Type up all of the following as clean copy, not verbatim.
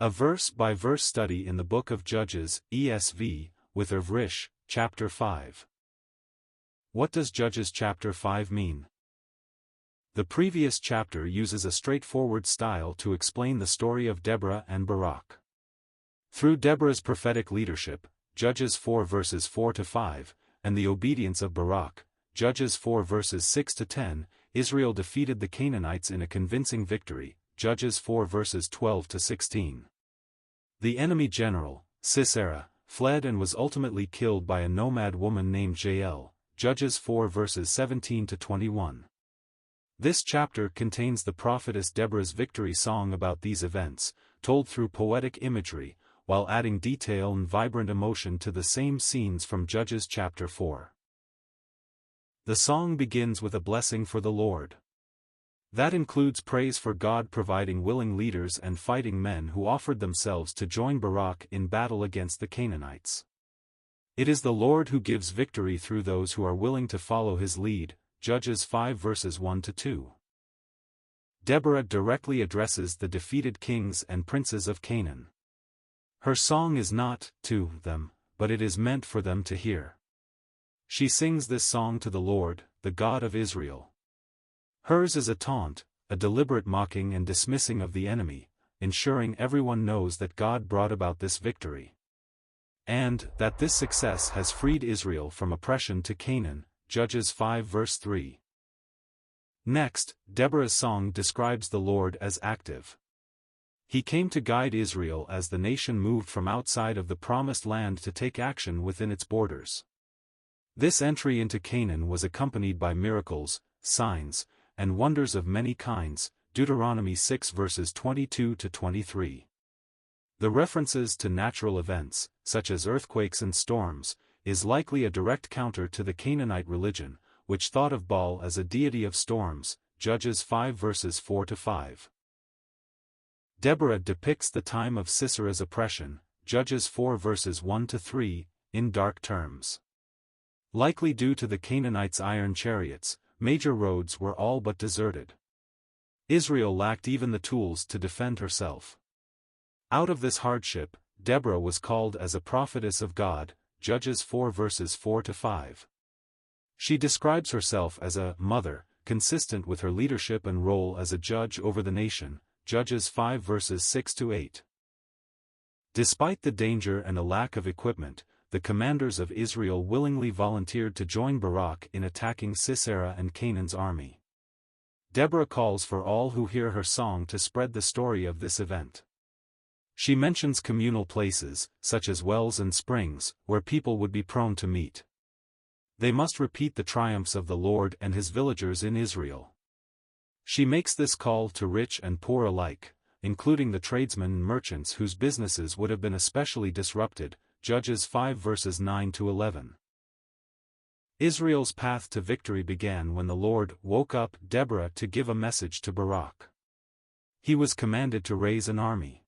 A verse-by-verse study in the Book of Judges, ESV, with Irv Risch, Chapter 5. What does Judges Chapter 5 mean? The previous chapter uses a straightforward style to explain the story of Deborah and Barak. Through Deborah's prophetic leadership, Judges 4 verses 4-5, and the obedience of Barak, Judges 4 verses 6-10, Israel defeated the Canaanites in a convincing victory, Judges 4 verses 12-16. The enemy general, Sisera, fled and was ultimately killed by a nomad woman named Jael, Judges 4 verses 17-21. This chapter contains the prophetess Deborah's victory song about these events, told through poetic imagery, while adding detail and vibrant emotion to the same scenes from Judges chapter 4. The song begins with a blessing for the Lord. That includes praise for God providing willing leaders and fighting men who offered themselves to join Barak in battle against the Canaanites. It is the Lord who gives victory through those who are willing to follow his lead, Judges 5 verses 1-2. Deborah directly addresses the defeated kings and princes of Canaan. Her song is not to them, but it is meant for them to hear. She sings this song to the Lord, the God of Israel. Hers is a taunt, a deliberate mocking and dismissing of the enemy, ensuring everyone knows that God brought about this victory, and that this success has freed Israel from oppression to Canaan, Judges 5 verse 3. Next, Deborah's song describes the Lord as active. He came to guide Israel as the nation moved from outside of the promised land to take action within its borders. This entry into Canaan was accompanied by miracles, signs, and wonders of many kinds, Deuteronomy 6 verses 22-23. The references to natural events, such as earthquakes and storms, is likely a direct counter to the Canaanite religion, which thought of Baal as a deity of storms, Judges 5 verses 4-5. Deborah depicts the time of Sisera's oppression, Judges 4 verses 1-3, in dark terms. Likely due to the Canaanites' iron chariots, major roads were all but deserted. Israel lacked even the tools to defend herself. Out of this hardship, Deborah was called as a prophetess of God, Judges 4 verses 4-5. She describes herself as a mother, consistent with her leadership and role as a judge over the nation, Judges 5 verses 6-8. Despite the danger and a lack of equipment, the commanders of Israel willingly volunteered to join Barak in attacking Sisera and Canaan's army. Deborah calls for all who hear her song to spread the story of this event. She mentions communal places, such as wells and springs, where people would be prone to meet. They must repeat the triumphs of the Lord and his villagers in Israel. She makes this call to rich and poor alike, including the tradesmen and merchants whose businesses would have been especially disrupted, Judges 5 verses 9-11. Israel's path to victory began when the Lord woke up Deborah to give a message to Barak. He was commanded to raise an army.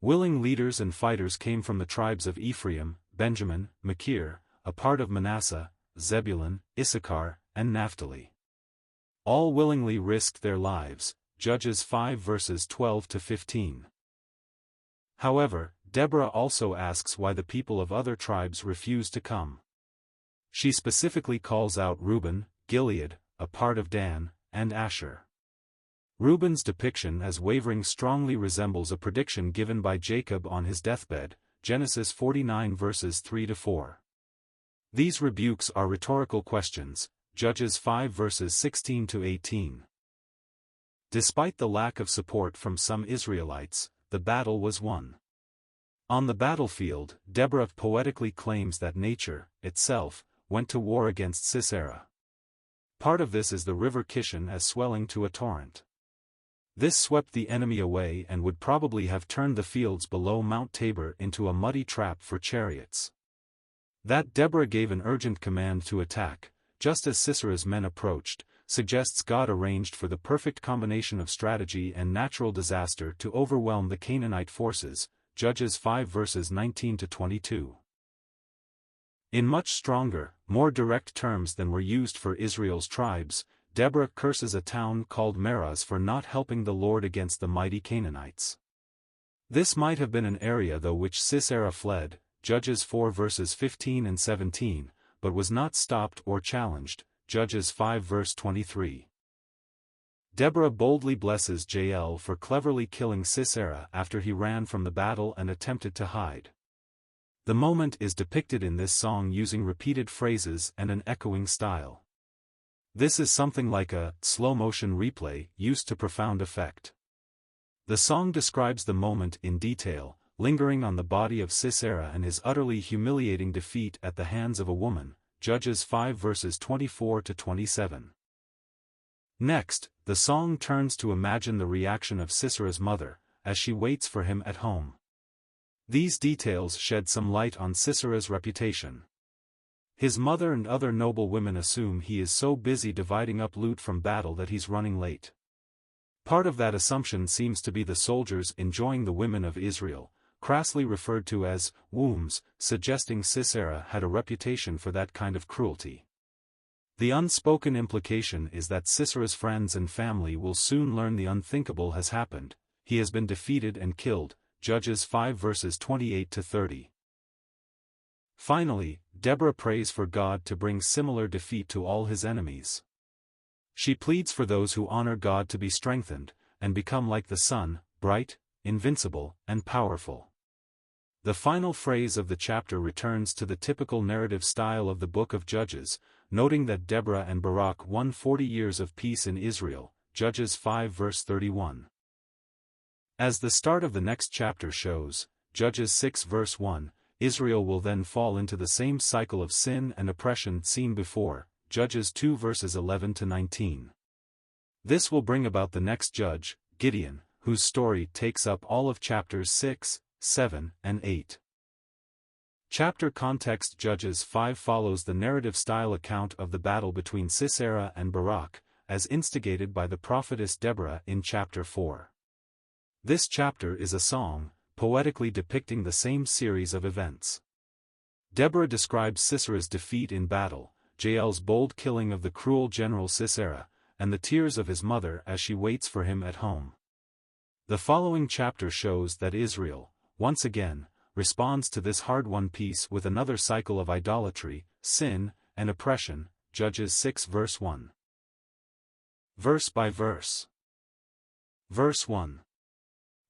Willing leaders and fighters came from the tribes of Ephraim, Benjamin, Machir, a part of Manasseh, Zebulun, Issachar, and Naphtali. All willingly risked their lives, Judges 5 verses 12-15. However, Deborah also asks why the people of other tribes refuse to come. She specifically calls out Reuben, Gilead, a part of Dan, and Asher. Reuben's depiction as wavering strongly resembles a prediction given by Jacob on his deathbed, Genesis 49 verses 3-4. These rebukes are rhetorical questions, Judges 5 verses 16-18. Despite the lack of support from some Israelites, the battle was won. On the battlefield, Deborah poetically claims that nature, itself, went to war against Sisera. Part of this is the river Kishon as swelling to a torrent. This swept the enemy away and would probably have turned the fields below Mount Tabor into a muddy trap for chariots. That Deborah gave an urgent command to attack, just as Sisera's men approached, suggests God arranged for the perfect combination of strategy and natural disaster to overwhelm the Canaanite forces, Judges 5 verses 19-22. In much stronger, more direct terms than were used for Israel's tribes, Deborah curses a town called Meroz for not helping the Lord against the mighty Canaanites. This might have been an area though which Sisera fled, Judges 4 verses 15 and 17, but was not stopped or challenged, Judges 5 verse 23. Deborah boldly blesses Jael for cleverly killing Sisera after he ran from the battle and attempted to hide. The moment is depicted in this song using repeated phrases and an echoing style. This is something like a slow-motion replay used to profound effect. The song describes the moment in detail, lingering on the body of Sisera and his utterly humiliating defeat at the hands of a woman, Judges 5 verses 24 to 27. Next, the song turns to imagine the reaction of Sisera's mother, as she waits for him at home. These details shed some light on Sisera's reputation. His mother and other noble women assume he is so busy dividing up loot from battle that he's running late. Part of that assumption seems to be the soldiers enjoying the women of Israel, crassly referred to as wombs, suggesting Sisera had a reputation for that kind of cruelty. The unspoken implication is that Sisera's friends and family will soon learn the unthinkable has happened. He has been defeated and killed, Judges 5 verses 28 to 30. Finally, Deborah prays for God to bring similar defeat to all his enemies. She pleads for those who honor God to be strengthened, and become like the sun, bright, invincible, and powerful. The final phrase of the chapter returns to the typical narrative style of the book of Judges, noting that Deborah and Barak won 40 years of peace in Israel, Judges 5 verse 31. As the start of the next chapter shows, Judges 6 verse 1, Israel will then fall into the same cycle of sin and oppression seen before, Judges 2 verses 11 to 19. This will bring about the next judge, Gideon, whose story takes up all of chapters 6, 7, and 8. Chapter context: Judges 5 follows the narrative-style account of the battle between Sisera and Barak, as instigated by the prophetess Deborah in chapter 4. This chapter is a song, poetically depicting the same series of events. Deborah describes Sisera's defeat in battle, Jael's bold killing of the cruel general Sisera, and the tears of his mother as she waits for him at home. The following chapter shows that Israel, once again, responds to this hard-won peace with another cycle of idolatry, sin, and oppression, Judges 6 verse 1. Verse by verse. Verse 1.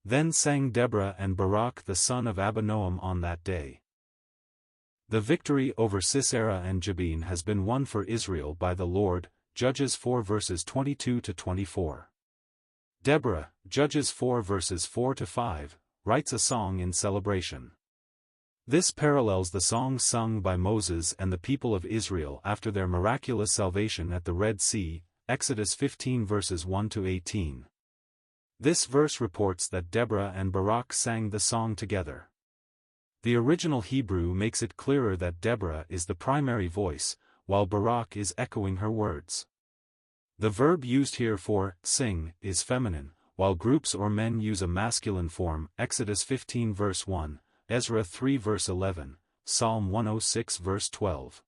Then sang Deborah and Barak the son of Abinoam on that day. The victory over Sisera and Jabin has been won for Israel by the Lord, Judges 4 verses 22 to 24. Deborah, Judges 4 verses 4 to 5, writes a song in celebration. This parallels the song sung by Moses and the people of Israel after their miraculous salvation at the Red Sea, Exodus 15 verses 1 to 18. This verse reports that Deborah and Barak sang the song together. The original Hebrew makes it clearer that Deborah is the primary voice, while Barak is echoing her words. The verb used here for sing is feminine, while groups or men use a masculine form, Exodus 15 verse 1, Ezra 3 verse 11, Psalm 106 verse 12.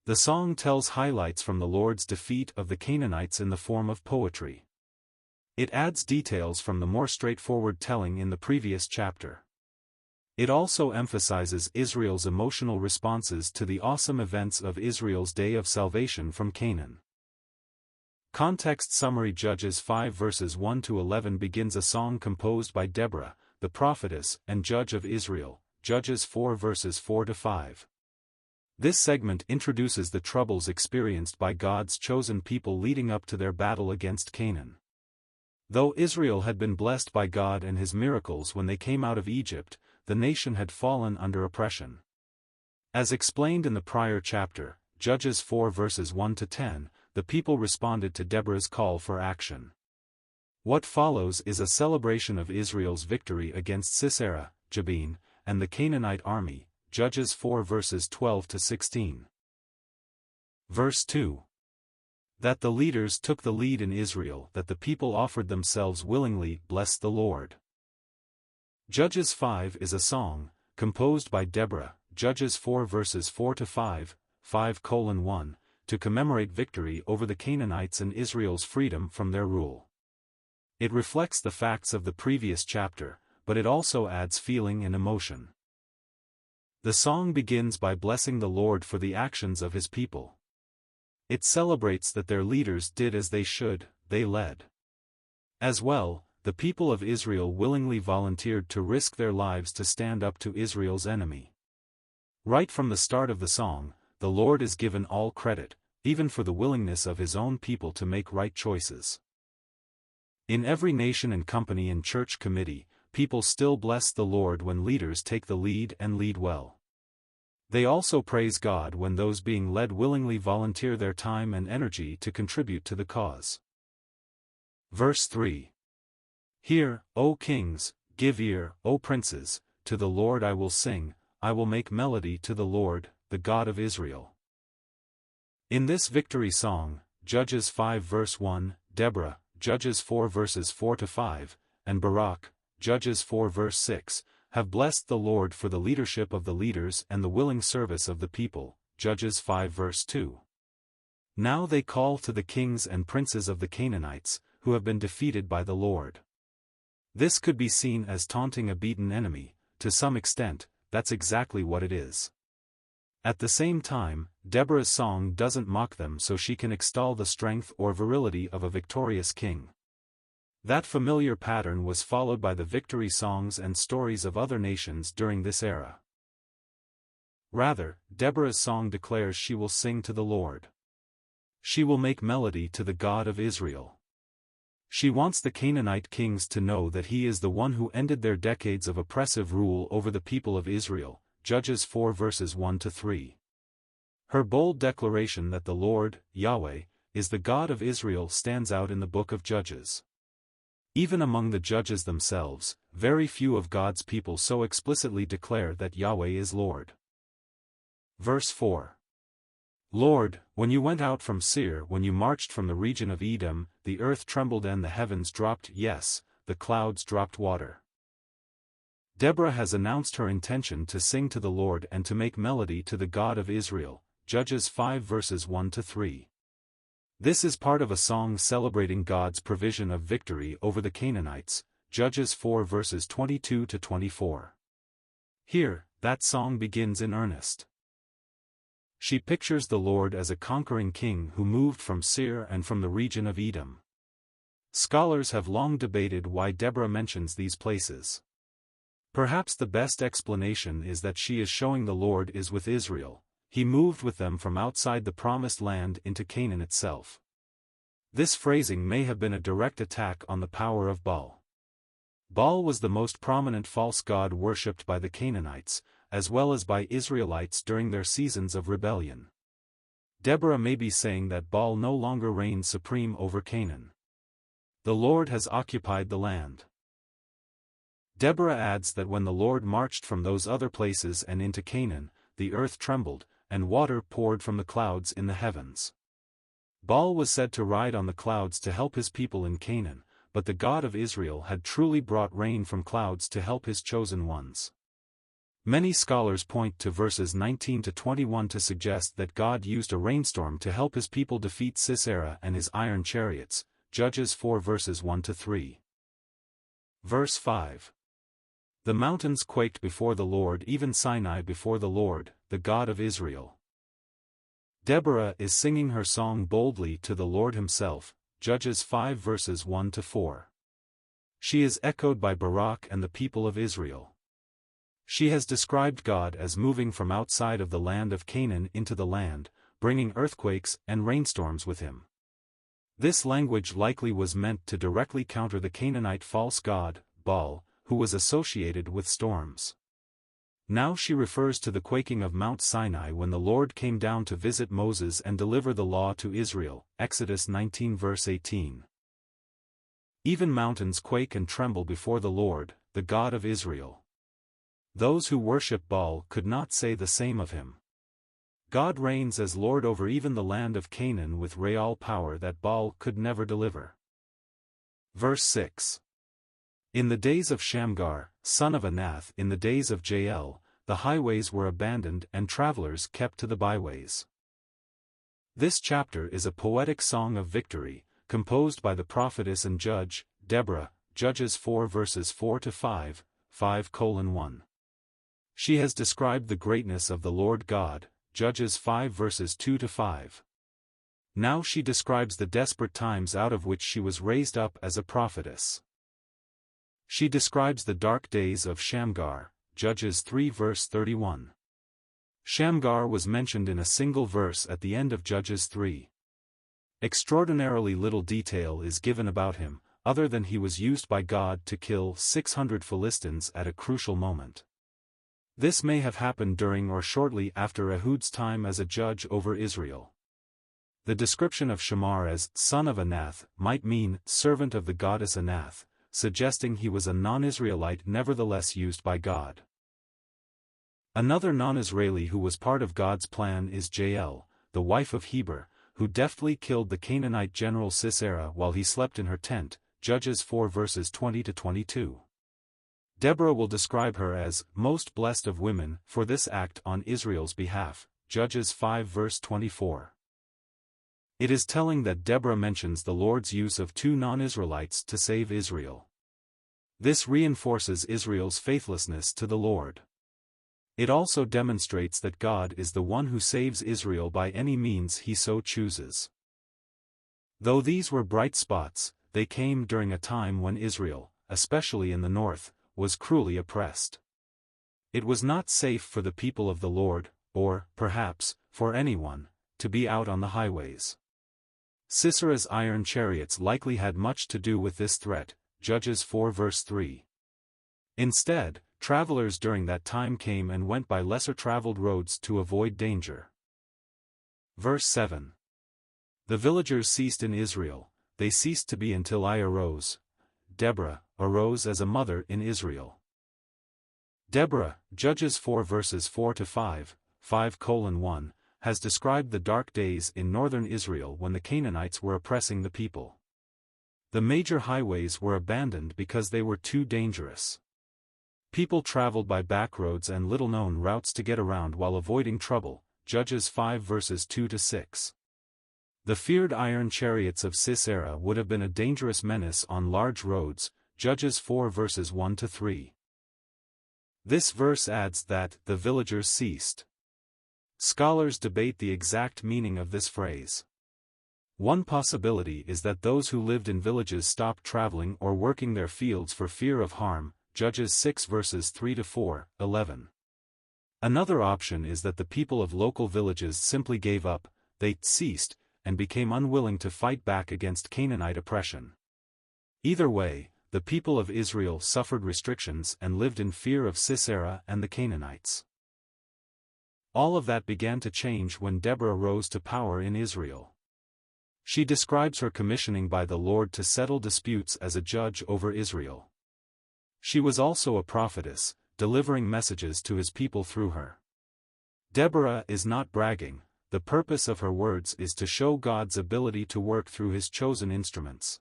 The song tells highlights from the Lord's defeat of the Canaanites in the form of poetry. It adds details from the more straightforward telling in the previous chapter. It also emphasizes Israel's emotional responses to the awesome events of Israel's day of salvation from Canaan. Context summary: Judges 5 verses 1 to 11 begins a song composed by Deborah, the prophetess and judge of Israel, Judges 4 verses 4 to 5. This segment introduces the troubles experienced by God's chosen people leading up to their battle against Canaan. Though Israel had been blessed by God and his miracles when they came out of Egypt, the nation had fallen under oppression. As explained in the prior chapter, Judges 4 verses 1 to 10, the people responded to Deborah's call for action. What follows is a celebration of Israel's victory against Sisera, Jabin, and the Canaanite army, Judges 4 verses 12 to 16. Verse 2. That the leaders took the lead in Israel, that the people offered themselves willingly, bless the Lord. Judges 5 is a song, composed by Deborah, Judges 4 verses 4 to 5, 5:1, to commemorate victory over the Canaanites and Israel's freedom from their rule. It reflects the facts of the previous chapter, but it also adds feeling and emotion. The song begins by blessing the Lord for the actions of his people. It celebrates that their leaders did as they should, they led. As well, the people of Israel willingly volunteered to risk their lives to stand up to Israel's enemy. Right from the start of the song, the Lord is given all credit, even for the willingness of his own people to make right choices. In every nation and company and church committee, people still bless the Lord when leaders take the lead and lead well. They also praise God when those being led willingly volunteer their time and energy to contribute to the cause. Verse 3. Hear, O kings, give ear, O princes, to the Lord I will sing, I will make melody to the Lord, the God of Israel. In this victory song, Judges 5 verse 1, Deborah, Judges 4 verses 4 to 5, and Barak, Judges 4 verse 6, have blessed the Lord for the leadership of the leaders and the willing service of the people, Judges 5 verse 2. Now they call to the kings and princes of the Canaanites, who have been defeated by the Lord. This could be seen as taunting a beaten enemy. To some extent, that's exactly what it is. At the same time, Deborah's song doesn't mock them so she can extol the strength or virility of a victorious king. That familiar pattern was followed by the victory songs and stories of other nations during this era. Rather, Deborah's song declares she will sing to the Lord. She will make melody to the God of Israel. She wants the Canaanite kings to know that he is the one who ended their decades of oppressive rule over the people of Israel, Judges 4 verses 1 to 3. Her bold declaration that the Lord, Yahweh, is the God of Israel stands out in the book of Judges. Even among the judges themselves, very few of God's people so explicitly declare that Yahweh is Lord. Verse 4. Lord, when you went out from Seir, when you marched from the region of Edom, the earth trembled and the heavens dropped, yes, the clouds dropped water. Deborah has announced her intention to sing to the Lord and to make melody to the God of Israel, Judges 5 verses 1 to 3. This is part of a song celebrating God's provision of victory over the Canaanites, Judges 4 verses 22 to 24. Here, that song begins in earnest. She pictures the Lord as a conquering king who moved from Seir and from the region of Edom. Scholars have long debated why Deborah mentions these places. Perhaps the best explanation is that she is showing the Lord is with Israel. He moved with them from outside the promised land into Canaan itself. This phrasing may have been a direct attack on the power of Baal. Baal was the most prominent false god worshipped by the Canaanites, as well as by Israelites during their seasons of rebellion. Deborah may be saying that Baal no longer reigns supreme over Canaan. The Lord has occupied the land. Deborah adds that when the Lord marched from those other places and into Canaan, the earth trembled, and water poured from the clouds in the heavens. Baal was said to ride on the clouds to help his people in Canaan, but the God of Israel had truly brought rain from clouds to help his chosen ones. Many scholars point to verses 19 to 21 to suggest that God used a rainstorm to help his people defeat Sisera and his iron chariots, Judges 4 verses 1 to 3. Verse 5. The mountains quaked before the Lord, even Sinai before the Lord, the God of Israel. Deborah is singing her song boldly to the Lord himself, Judges 5 verses 1 to 4. She is echoed by Barak and the people of Israel. She has described God as moving from outside of the land of Canaan into the land, bringing earthquakes and rainstorms with him. This language likely was meant to directly counter the Canaanite false god, Baal, who was associated with storms. Now she refers to the quaking of Mount Sinai when the Lord came down to visit Moses and deliver the law to Israel, Exodus 19 verse 18. Even mountains quake and tremble before the Lord, the God of Israel. Those who worship Baal could not say the same of him. God reigns as Lord over even the land of Canaan with real power that Baal could never deliver. Verse 6. In the days of Shamgar, son of Anath, in the days of Jael, the highways were abandoned and travelers kept to the byways. This chapter is a poetic song of victory, composed by the prophetess and judge, Deborah, Judges 4 verses 4 to 5, 5:1. She has described the greatness of the Lord God, Judges 5 verses 2-5. Now she describes the desperate times out of which she was raised up as a prophetess. She describes the dark days of Shamgar, Judges 3 verse 31. Shamgar was mentioned in a single verse at the end of Judges 3. Extraordinarily little detail is given about him, other than he was used by God to kill 600 Philistines at a crucial moment. This may have happened during or shortly after Ehud's time as a judge over Israel. The description of Shamar as son of Anath might mean servant of the goddess Anath, suggesting he was a non-Israelite nevertheless used by God. Another non-Israeli who was part of God's plan is Jael, the wife of Heber, who deftly killed the Canaanite general Sisera while he slept in her tent, Judges 4 verses 20-22. Deborah will describe her as most blessed of women for this act on Israel's behalf, Judges 5 verse 24. It is telling that Deborah mentions the Lord's use of two non-Israelites to save Israel. This reinforces Israel's faithlessness to the Lord. It also demonstrates that God is the one who saves Israel by any means he so chooses. Though these were bright spots, they came during a time when Israel, especially in the north, was cruelly oppressed. It was not safe for the people of the Lord, or, perhaps, for anyone, to be out on the highways. Sisera's iron chariots likely had much to do with this threat, Judges 4 verse 3. Instead, travelers during that time came and went by lesser-traveled roads to avoid danger. Verse 7. The villagers ceased in Israel, they ceased to be until I arose. Deborah arose as a mother in Israel. Deborah, Judges 4 verses 4-5, 5:1, has described the dark days in northern Israel when the Canaanites were oppressing the people. The major highways were abandoned because they were too dangerous. People traveled by back roads and little-known routes to get around while avoiding trouble, Judges 5 verses 2-6. The feared iron chariots of Sisera would have been a dangerous menace on large roads, Judges 4 verses 1-3. This verse adds that the villagers ceased. Scholars debate the exact meaning of this phrase. One possibility is that those who lived in villages stopped traveling or working their fields for fear of harm, Judges 6 verses 3-4, 11. Another option is that the people of local villages simply gave up, they ceased, and became unwilling to fight back against Canaanite oppression. Either way, the people of Israel suffered restrictions and lived in fear of Sisera and the Canaanites. All of that began to change when Deborah rose to power in Israel. She describes her commissioning by the Lord to settle disputes as a judge over Israel. She was also a prophetess, delivering messages to his people through her. Deborah is not bragging, the purpose of her words is to show God's ability to work through his chosen instruments.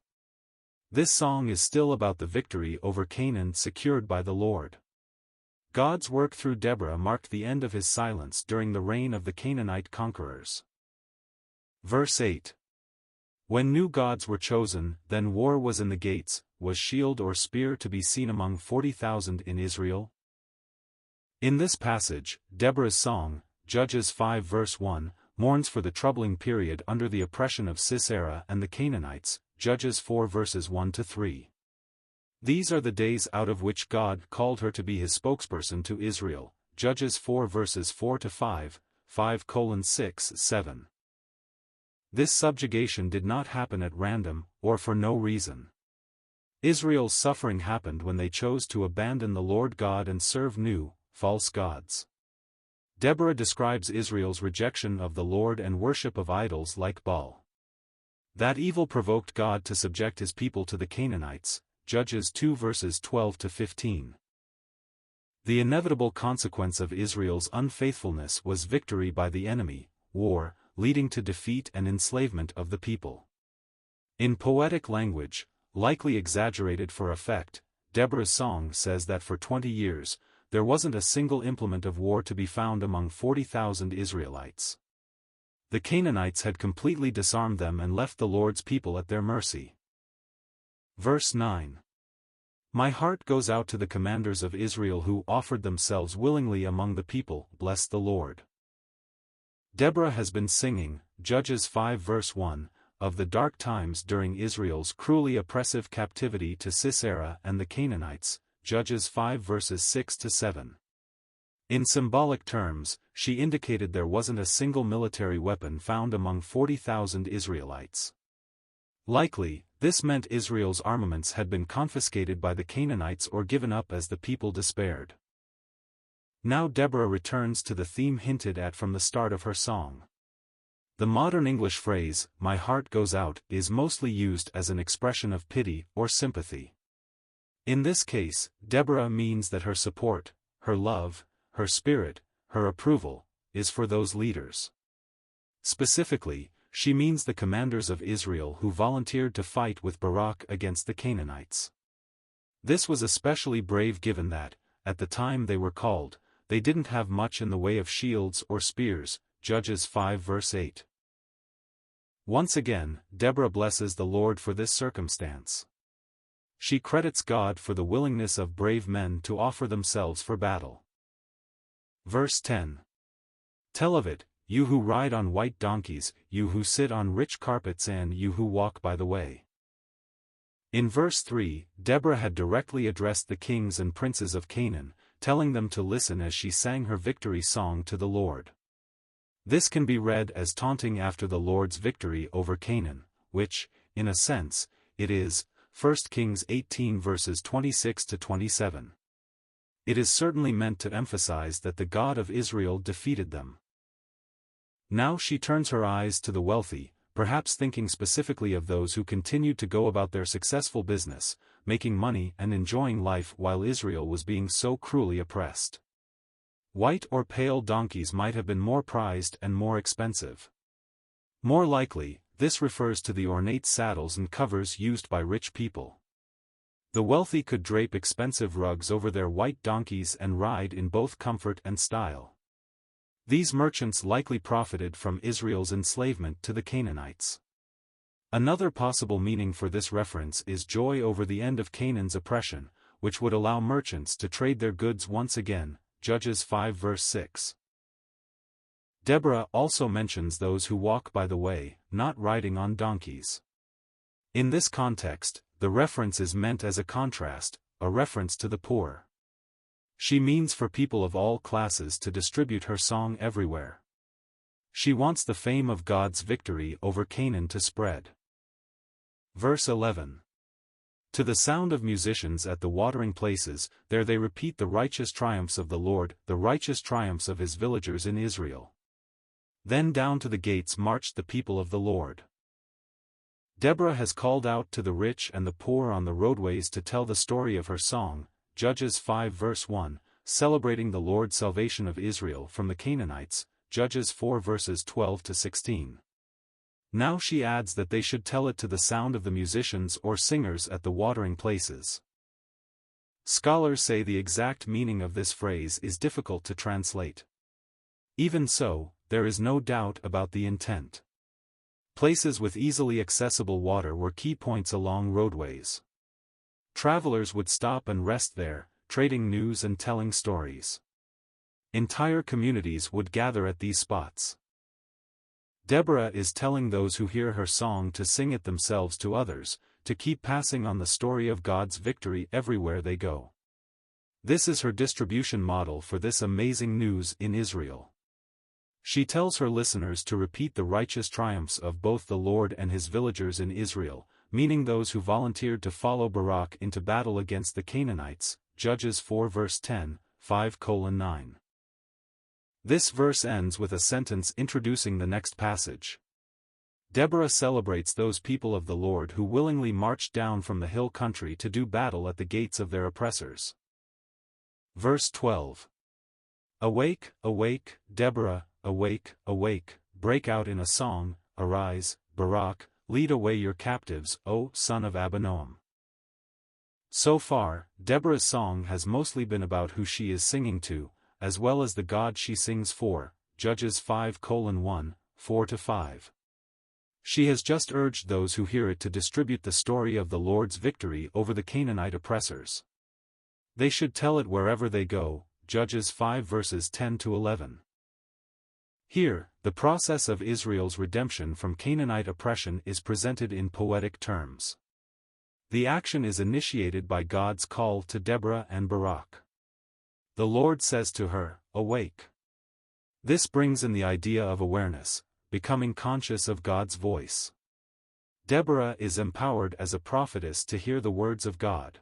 This song is still about the victory over Canaan secured by the Lord. God's work through Deborah marked the end of his silence during the reign of the Canaanite conquerors. Verse 8. When new gods were chosen, then war was in the gates, was shield or spear to be seen among 40,000 in Israel? In this passage, Deborah's song, Judges 5 verse 1, mourns for the troubling period under the oppression of Sisera and the Canaanites, Judges 4 verses 1-3. These are the days out of which God called her to be his spokesperson to Israel, Judges 4 verses 4-5, 5:6-7. This subjugation did not happen at random, or for no reason. Israel's suffering happened when they chose to abandon the Lord God and serve new, false gods. Deborah describes Israel's rejection of the Lord and worship of idols like Baal. That evil provoked God to subject his people to the Canaanites, Judges 2 verses 12-15. The inevitable consequence of Israel's unfaithfulness was victory by the enemy, war, leading to defeat and enslavement of the people. In poetic language, likely exaggerated for effect, Deborah's song says that for 20 years, there wasn't a single implement of war to be found among 40,000 Israelites. The Canaanites had completely disarmed them and left the Lord's people at their mercy. Verse 9. My heart goes out to the commanders of Israel who offered themselves willingly among the people, bless the Lord. Deborah has been singing, Judges 5 verse 1, of the dark times during Israel's cruelly oppressive captivity to Sisera and the Canaanites, Judges 5 verses 6 to 7. In symbolic terms, she indicated there wasn't a single military weapon found among 40,000 Israelites. Likely, this meant Israel's armaments had been confiscated by the Canaanites or given up as the people despaired. Now Deborah returns to the theme hinted at from the start of her song. The modern English phrase, my heart goes out, is mostly used as an expression of pity or sympathy. In this case, Deborah means that her support, her love, her spirit, her approval, is for those leaders. Specifically, she means the commanders of Israel who volunteered to fight with Barak against the Canaanites. This was especially brave given that, at the time they were called, they didn't have much in the way of shields or spears, Judges 5 verse 8. Once again, Deborah blesses the Lord for this circumstance. She credits God for the willingness of brave men to offer themselves for battle. Verse 10. Tell of it, you who ride on white donkeys, you who sit on rich carpets and you who walk by the way. In verse 3, Deborah had directly addressed the kings and princes of Canaan, telling them to listen as she sang her victory song to the Lord. This can be read as taunting after the Lord's victory over Canaan, which, in a sense, it is, 1 Kings 18 verses 26 to 27. It is certainly meant to emphasize that the God of Israel defeated them. Now she turns her eyes to the wealthy, perhaps thinking specifically of those who continued to go about their successful business, making money and enjoying life while Israel was being so cruelly oppressed. White or pale donkeys might have been more prized and more expensive. More likely, this refers to the ornate saddles and covers used by rich people. The wealthy could drape expensive rugs over their white donkeys and ride in both comfort and style. These merchants likely profited from Israel's enslavement to the Canaanites. Another possible meaning for this reference is joy over the end of Canaan's oppression, which would allow merchants to trade their goods once again, Judges 5 verse 6. Deborah also mentions those who walk by the way, not riding on donkeys. In this context, the reference is meant as a contrast, a reference to the poor. She means for people of all classes to distribute her song everywhere. She wants the fame of God's victory over Canaan to spread. Verse 11. To the sound of musicians at the watering places, there they repeat the righteous triumphs of the Lord, the righteous triumphs of his villagers in Israel. Then down to the gates marched the people of the Lord. Deborah has called out to the rich and the poor on the roadways to tell the story of her song, Judges 5 verse 1, celebrating the Lord's salvation of Israel from the Canaanites, Judges 4 verses 12 to 16. Now she adds that they should tell it to the sound of the musicians or singers at the watering places. Scholars say the exact meaning of this phrase is difficult to translate. Even so, there is no doubt about the intent. Places with easily accessible water were key points along roadways. Travelers would stop and rest there, trading news and telling stories. Entire communities would gather at these spots. Deborah is telling those who hear her song to sing it themselves to others, to keep passing on the story of God's victory everywhere they go. This is her distribution model for this amazing news in Israel. She tells her listeners to repeat the righteous triumphs of both the Lord and his villagers in Israel, meaning those who volunteered to follow Barak into battle against the Canaanites, Judges 4 verse 10, 5:9. This verse ends with a sentence introducing the next passage. Deborah celebrates those people of the Lord who willingly marched down from the hill country to do battle at the gates of their oppressors. Verse 12. Awake, awake, Deborah, awake, awake, break out in a song, arise, Barak, lead away your captives, O son of Abinoam. So far, Deborah's song has mostly been about who she is singing to, as well as the God she sings for, Judges 5:1, 4-5. She has just urged those who hear it to distribute the story of the Lord's victory over the Canaanite oppressors. They should tell it wherever they go, Judges 5 verses 10 to 11. Here, the process of Israel's redemption from Canaanite oppression is presented in poetic terms. The action is initiated by God's call to Deborah and Barak. The Lord says to her, "Awake." This brings in the idea of awareness, becoming conscious of God's voice. Deborah is empowered as a prophetess to hear the words of God.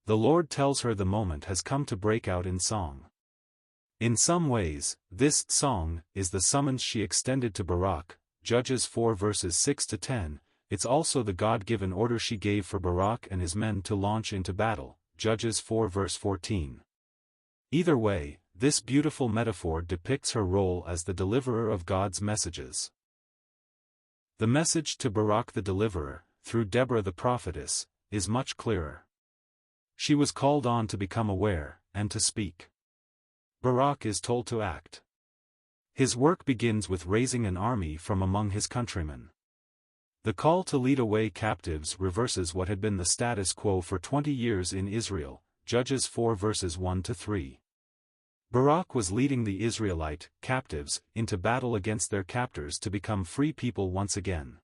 The Lord tells her the moment has come to break out in song. In some ways, this song is the summons she extended to Barak, Judges 4 verses 6 to 10. It's also the God-given order she gave for Barak and his men to launch into battle, Judges 4 verse 14. Either way, this beautiful metaphor depicts her role as the deliverer of God's messages. The message to Barak the deliverer, through Deborah the prophetess, is much clearer. She was called on to become aware, and to speak. Barak is told to act. His work begins with raising an army from among his countrymen. The call to lead away captives reverses what had been the status quo for 20 years in Israel, Judges 4 verses 1 to 3. Barak was leading the Israelite captives into battle against their captors to become free people once again.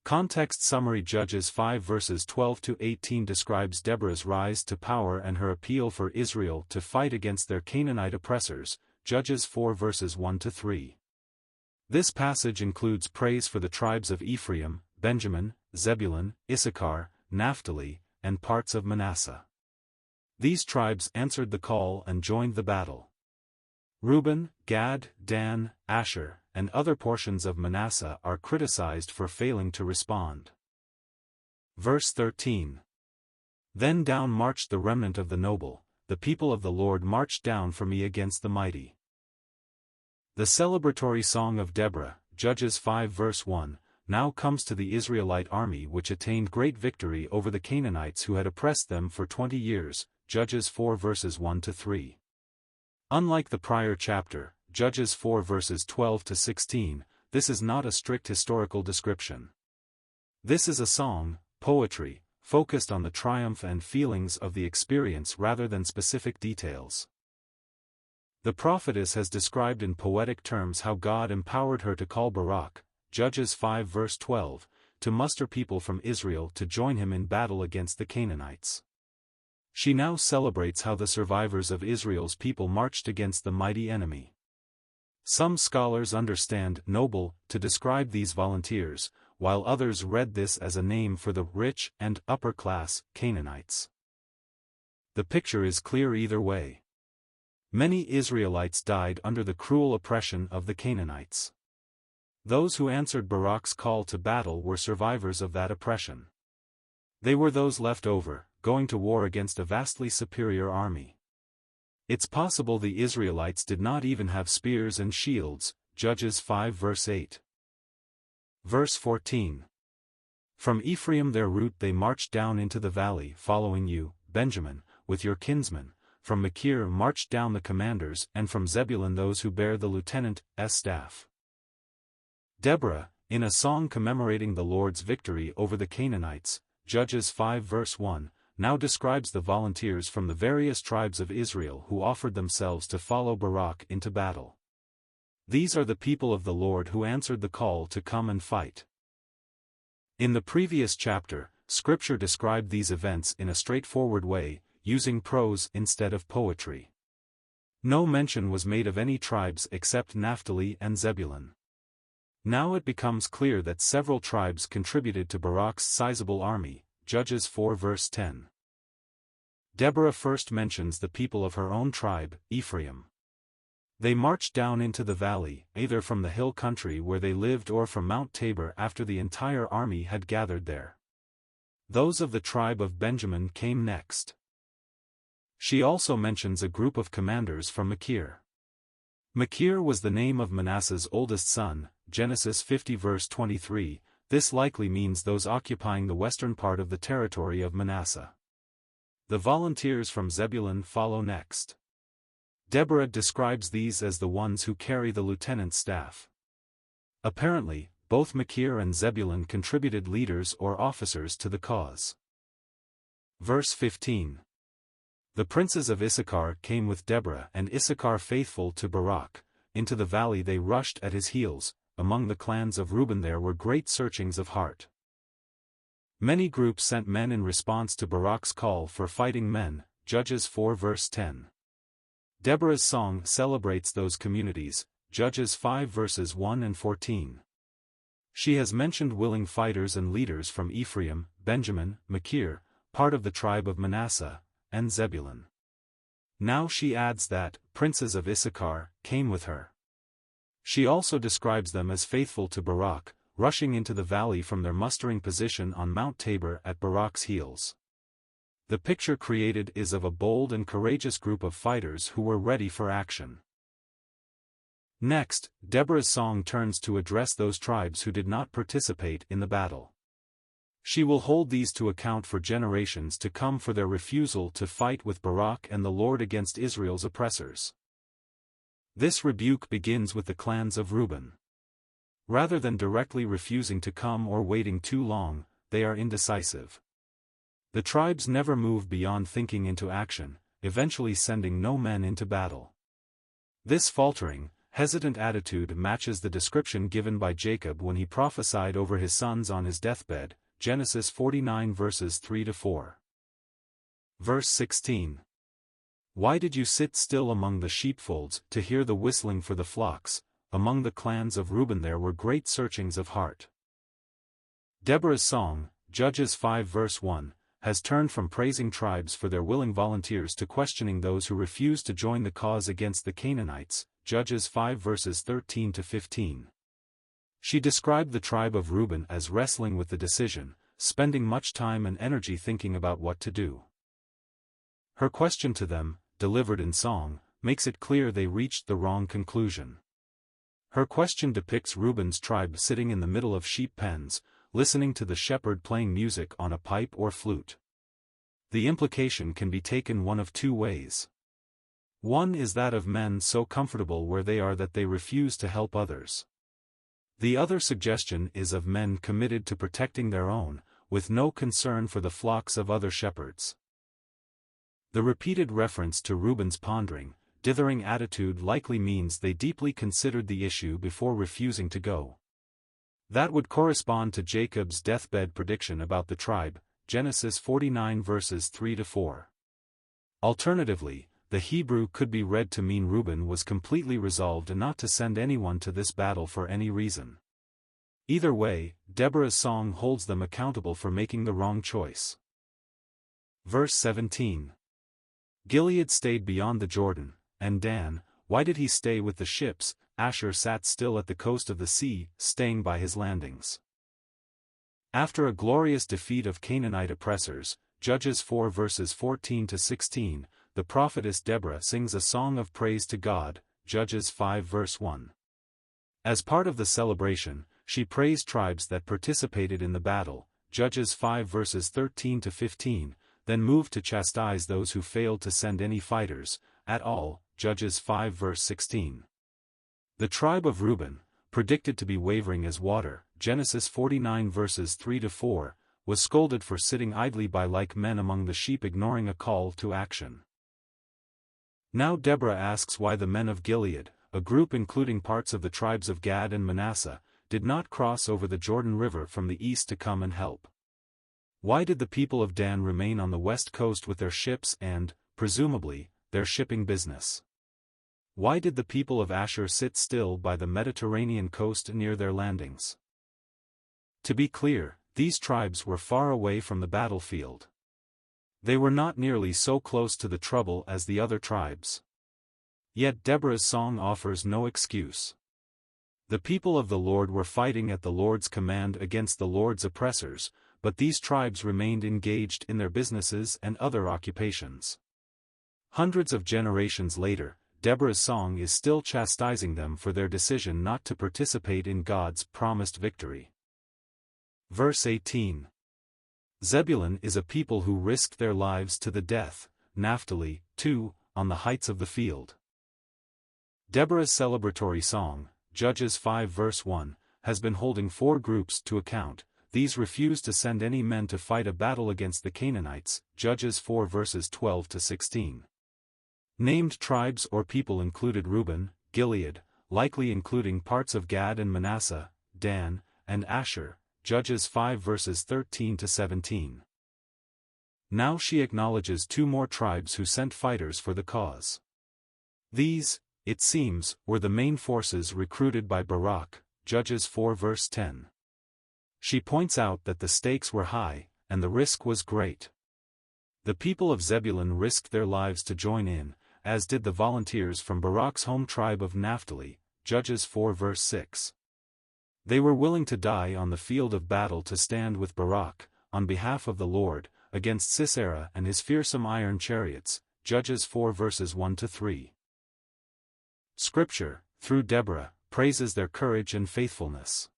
Context summary: Judges 5 verses 12 to 18 describes Deborah's rise to power and her appeal for Israel to fight against their Canaanite oppressors, Judges 4 verses 1 to 3. This passage includes praise for the tribes of Ephraim, Benjamin, Zebulun, Issachar, Naphtali, and parts of Manasseh. These tribes answered the call and joined the battle. Reuben, Gad, Dan, Asher, and other portions of Manasseh are criticized for failing to respond. Verse 13. Then down marched the remnant of the noble, the people of the Lord marched down for me against the mighty. The celebratory song of Deborah, Judges 5 verse 1, now comes to the Israelite army which attained great victory over the Canaanites who had oppressed them for 20 years, Judges 4 verses 1 to 3. Unlike the prior chapter, Judges 4 verses 12 to 16, this is not a strict historical description. This is a song, poetry, focused on the triumph and feelings of the experience rather than specific details. The prophetess has described in poetic terms how God empowered her to call Barak, Judges 5 verse 12, to muster people from Israel to join him in battle against the Canaanites. She now celebrates how the survivors of Israel's people marched against the mighty enemy. Some scholars understand "noble" to describe these volunteers, while others read this as a name for the rich and upper-class Canaanites. The picture is clear either way. Many Israelites died under the cruel oppression of the Canaanites. Those who answered Barak's call to battle were survivors of that oppression. They were those left over, going to war against a vastly superior army. It's possible the Israelites did not even have spears and shields, Judges 5 verse 8. Verse 14. From Ephraim their route they marched down into the valley following you, Benjamin, with your kinsmen, from Machir marched down the commanders and from Zebulun those who bear the lieutenant's staff. Deborah, in a song commemorating the Lord's victory over the Canaanites, Judges 5 verse 1, now describes the volunteers from the various tribes of Israel who offered themselves to follow Barak into battle. These are the people of the Lord who answered the call to come and fight. In the previous chapter, Scripture described these events in a straightforward way, using prose instead of poetry. No mention was made of any tribes except Naphtali and Zebulun. Now it becomes clear that several tribes contributed to Barak's sizable army, Judges 4 verse 10. Deborah first mentions the people of her own tribe, Ephraim. They marched down into the valley, either from the hill country where they lived or from Mount Tabor after the entire army had gathered there. Those of the tribe of Benjamin came next. She also mentions a group of commanders from Machir. Machir was the name of Manasseh's oldest son, Genesis 50 verse 23, this likely means those occupying the western part of the territory of Manasseh. The volunteers from Zebulun follow next. Deborah describes these as the ones who carry the lieutenant's staff. Apparently, both Machir and Zebulun contributed leaders or officers to the cause. Verse 15. The princes of Issachar came with Deborah and Issachar faithful to Barak. Into the valley they rushed at his heels. Among the clans of Reuben there were great searchings of heart. Many groups sent men in response to Barak's call for fighting men. Judges 4 verse 10. Deborah's song celebrates those communities. Judges 5 verses 1 and 14. She has mentioned willing fighters and leaders from Ephraim, Benjamin, Machir, part of the tribe of Manasseh, and Zebulun. Now she adds that princes of Issachar came with her. She also describes them as faithful to Barak, rushing into the valley from their mustering position on Mount Tabor at Barak's heels. The picture created is of a bold and courageous group of fighters who were ready for action. Next, Deborah's song turns to address those tribes who did not participate in the battle. She will hold these to account for generations to come for their refusal to fight with Barak and the Lord against Israel's oppressors. This rebuke begins with the clans of Reuben. Rather than directly refusing to come or waiting too long, they are indecisive. The tribes never move beyond thinking into action, eventually sending no men into battle. This faltering, hesitant attitude matches the description given by Jacob when he prophesied over his sons on his deathbed, Genesis 49 verses 3-4. Verse 16. Why did you sit still among the sheepfolds to hear the whistling for the flocks? Among the clans of Reuben there were great searchings of heart. Deborah's song, Judges 5 verse 1, has turned from praising tribes for their willing volunteers to questioning those who refuse to join the cause against the Canaanites, Judges 5 verses 13-15. She described the tribe of Reuben as wrestling with the decision, spending much time and energy thinking about what to do. Her question to them, delivered in song, makes it clear they reached the wrong conclusion. Her question depicts Reuben's tribe sitting in the middle of sheep pens, listening to the shepherd playing music on a pipe or flute. The implication can be taken one of two ways. One is that of men so comfortable where they are that they refuse to help others. The other suggestion is of men committed to protecting their own, with no concern for the flocks of other shepherds. The repeated reference to Reuben's pondering, dithering attitude likely means they deeply considered the issue before refusing to go. That would correspond to Jacob's deathbed prediction about the tribe, Genesis 49 verses 3-4. Alternatively, the Hebrew could be read to mean Reuben was completely resolved not to send anyone to this battle for any reason. Either way, Deborah's song holds them accountable for making the wrong choice. Verse 17. Gilead stayed beyond the Jordan, and Dan, why did he stay with the ships? Asher sat still at the coast of the sea, staying by his landings. After a glorious defeat of Canaanite oppressors, Judges 4 verses 14-16, the prophetess Deborah sings a song of praise to God, Judges 5 verse 1. As part of the celebration, she praised tribes that participated in the battle, Judges 5 verses 13-15, then moved to chastise those who failed to send any fighters, at all, Judges 5 verse 16. The tribe of Reuben, predicted to be wavering as water, Genesis 49 verses 3-4, was scolded for sitting idly by like men among the sheep ignoring a call to action. Now Deborah asks why the men of Gilead, a group including parts of the tribes of Gad and Manasseh, did not cross over the Jordan River from the east to come and help. Why did the people of Dan remain on the west coast with their ships and, presumably, their shipping business? Why did the people of Asher sit still by the Mediterranean coast near their landings? To be clear, these tribes were far away from the battlefield. They were not nearly so close to the trouble as the other tribes. Yet Deborah's song offers no excuse. The people of the Lord were fighting at the Lord's command against the Lord's oppressors, but these tribes remained engaged in their businesses and other occupations. Hundreds of generations later, Deborah's song is still chastising them for their decision not to participate in God's promised victory. Verse 18. Zebulun is a people who risked their lives to the death, Naphtali, too, on the heights of the field. Deborah's celebratory song, Judges 5 verse 1, has been holding 4 groups to account. These refuse to send any men to fight a battle against the Canaanites, Judges 4 verses 12 to 16. Named tribes or people included Reuben, Gilead, likely including parts of Gad and Manasseh, Dan, and Asher, Judges 5 verses 13 to 17. Now she acknowledges 2 more tribes who sent fighters for the cause. These, it seems, were the main forces recruited by Barak, Judges 4 verse 10. She points out that the stakes were high, and the risk was great. The people of Zebulun risked their lives to join in, as did the volunteers from Barak's home tribe of Naphtali, Judges 4 verse 6. They were willing to die on the field of battle to stand with Barak, on behalf of the Lord, against Sisera and his fearsome iron chariots, Judges 4 verses 1 to 3. Scripture, through Deborah, praises their courage and faithfulness.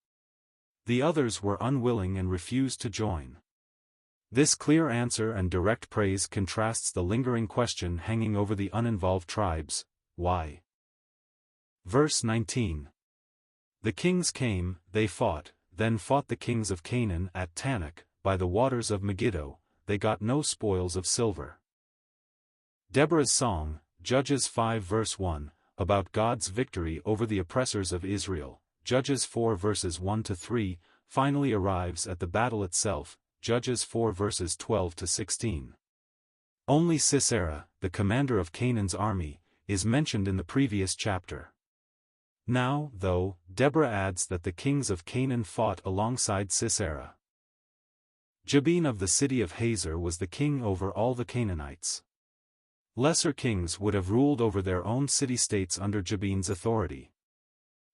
The others were unwilling and refused to join. This clear answer and direct praise contrasts the lingering question hanging over the uninvolved tribes, why? Verse 19. The kings came, they fought, then fought the kings of Canaan at Tanakh, by the waters of Megiddo, they got no spoils of silver. Deborah's song, Judges 5 verse 1, about God's victory over the oppressors of Israel, Judges 4 verses 1 to 3, finally arrives at the battle itself, Judges 4 verses 12 to 16. Only Sisera, the commander of Canaan's army, is mentioned in the previous chapter. Now, though, Deborah adds that the kings of Canaan fought alongside Sisera. Jabin of the city of Hazor was the king over all the Canaanites. Lesser kings would have ruled over their own city-states under Jabin's authority.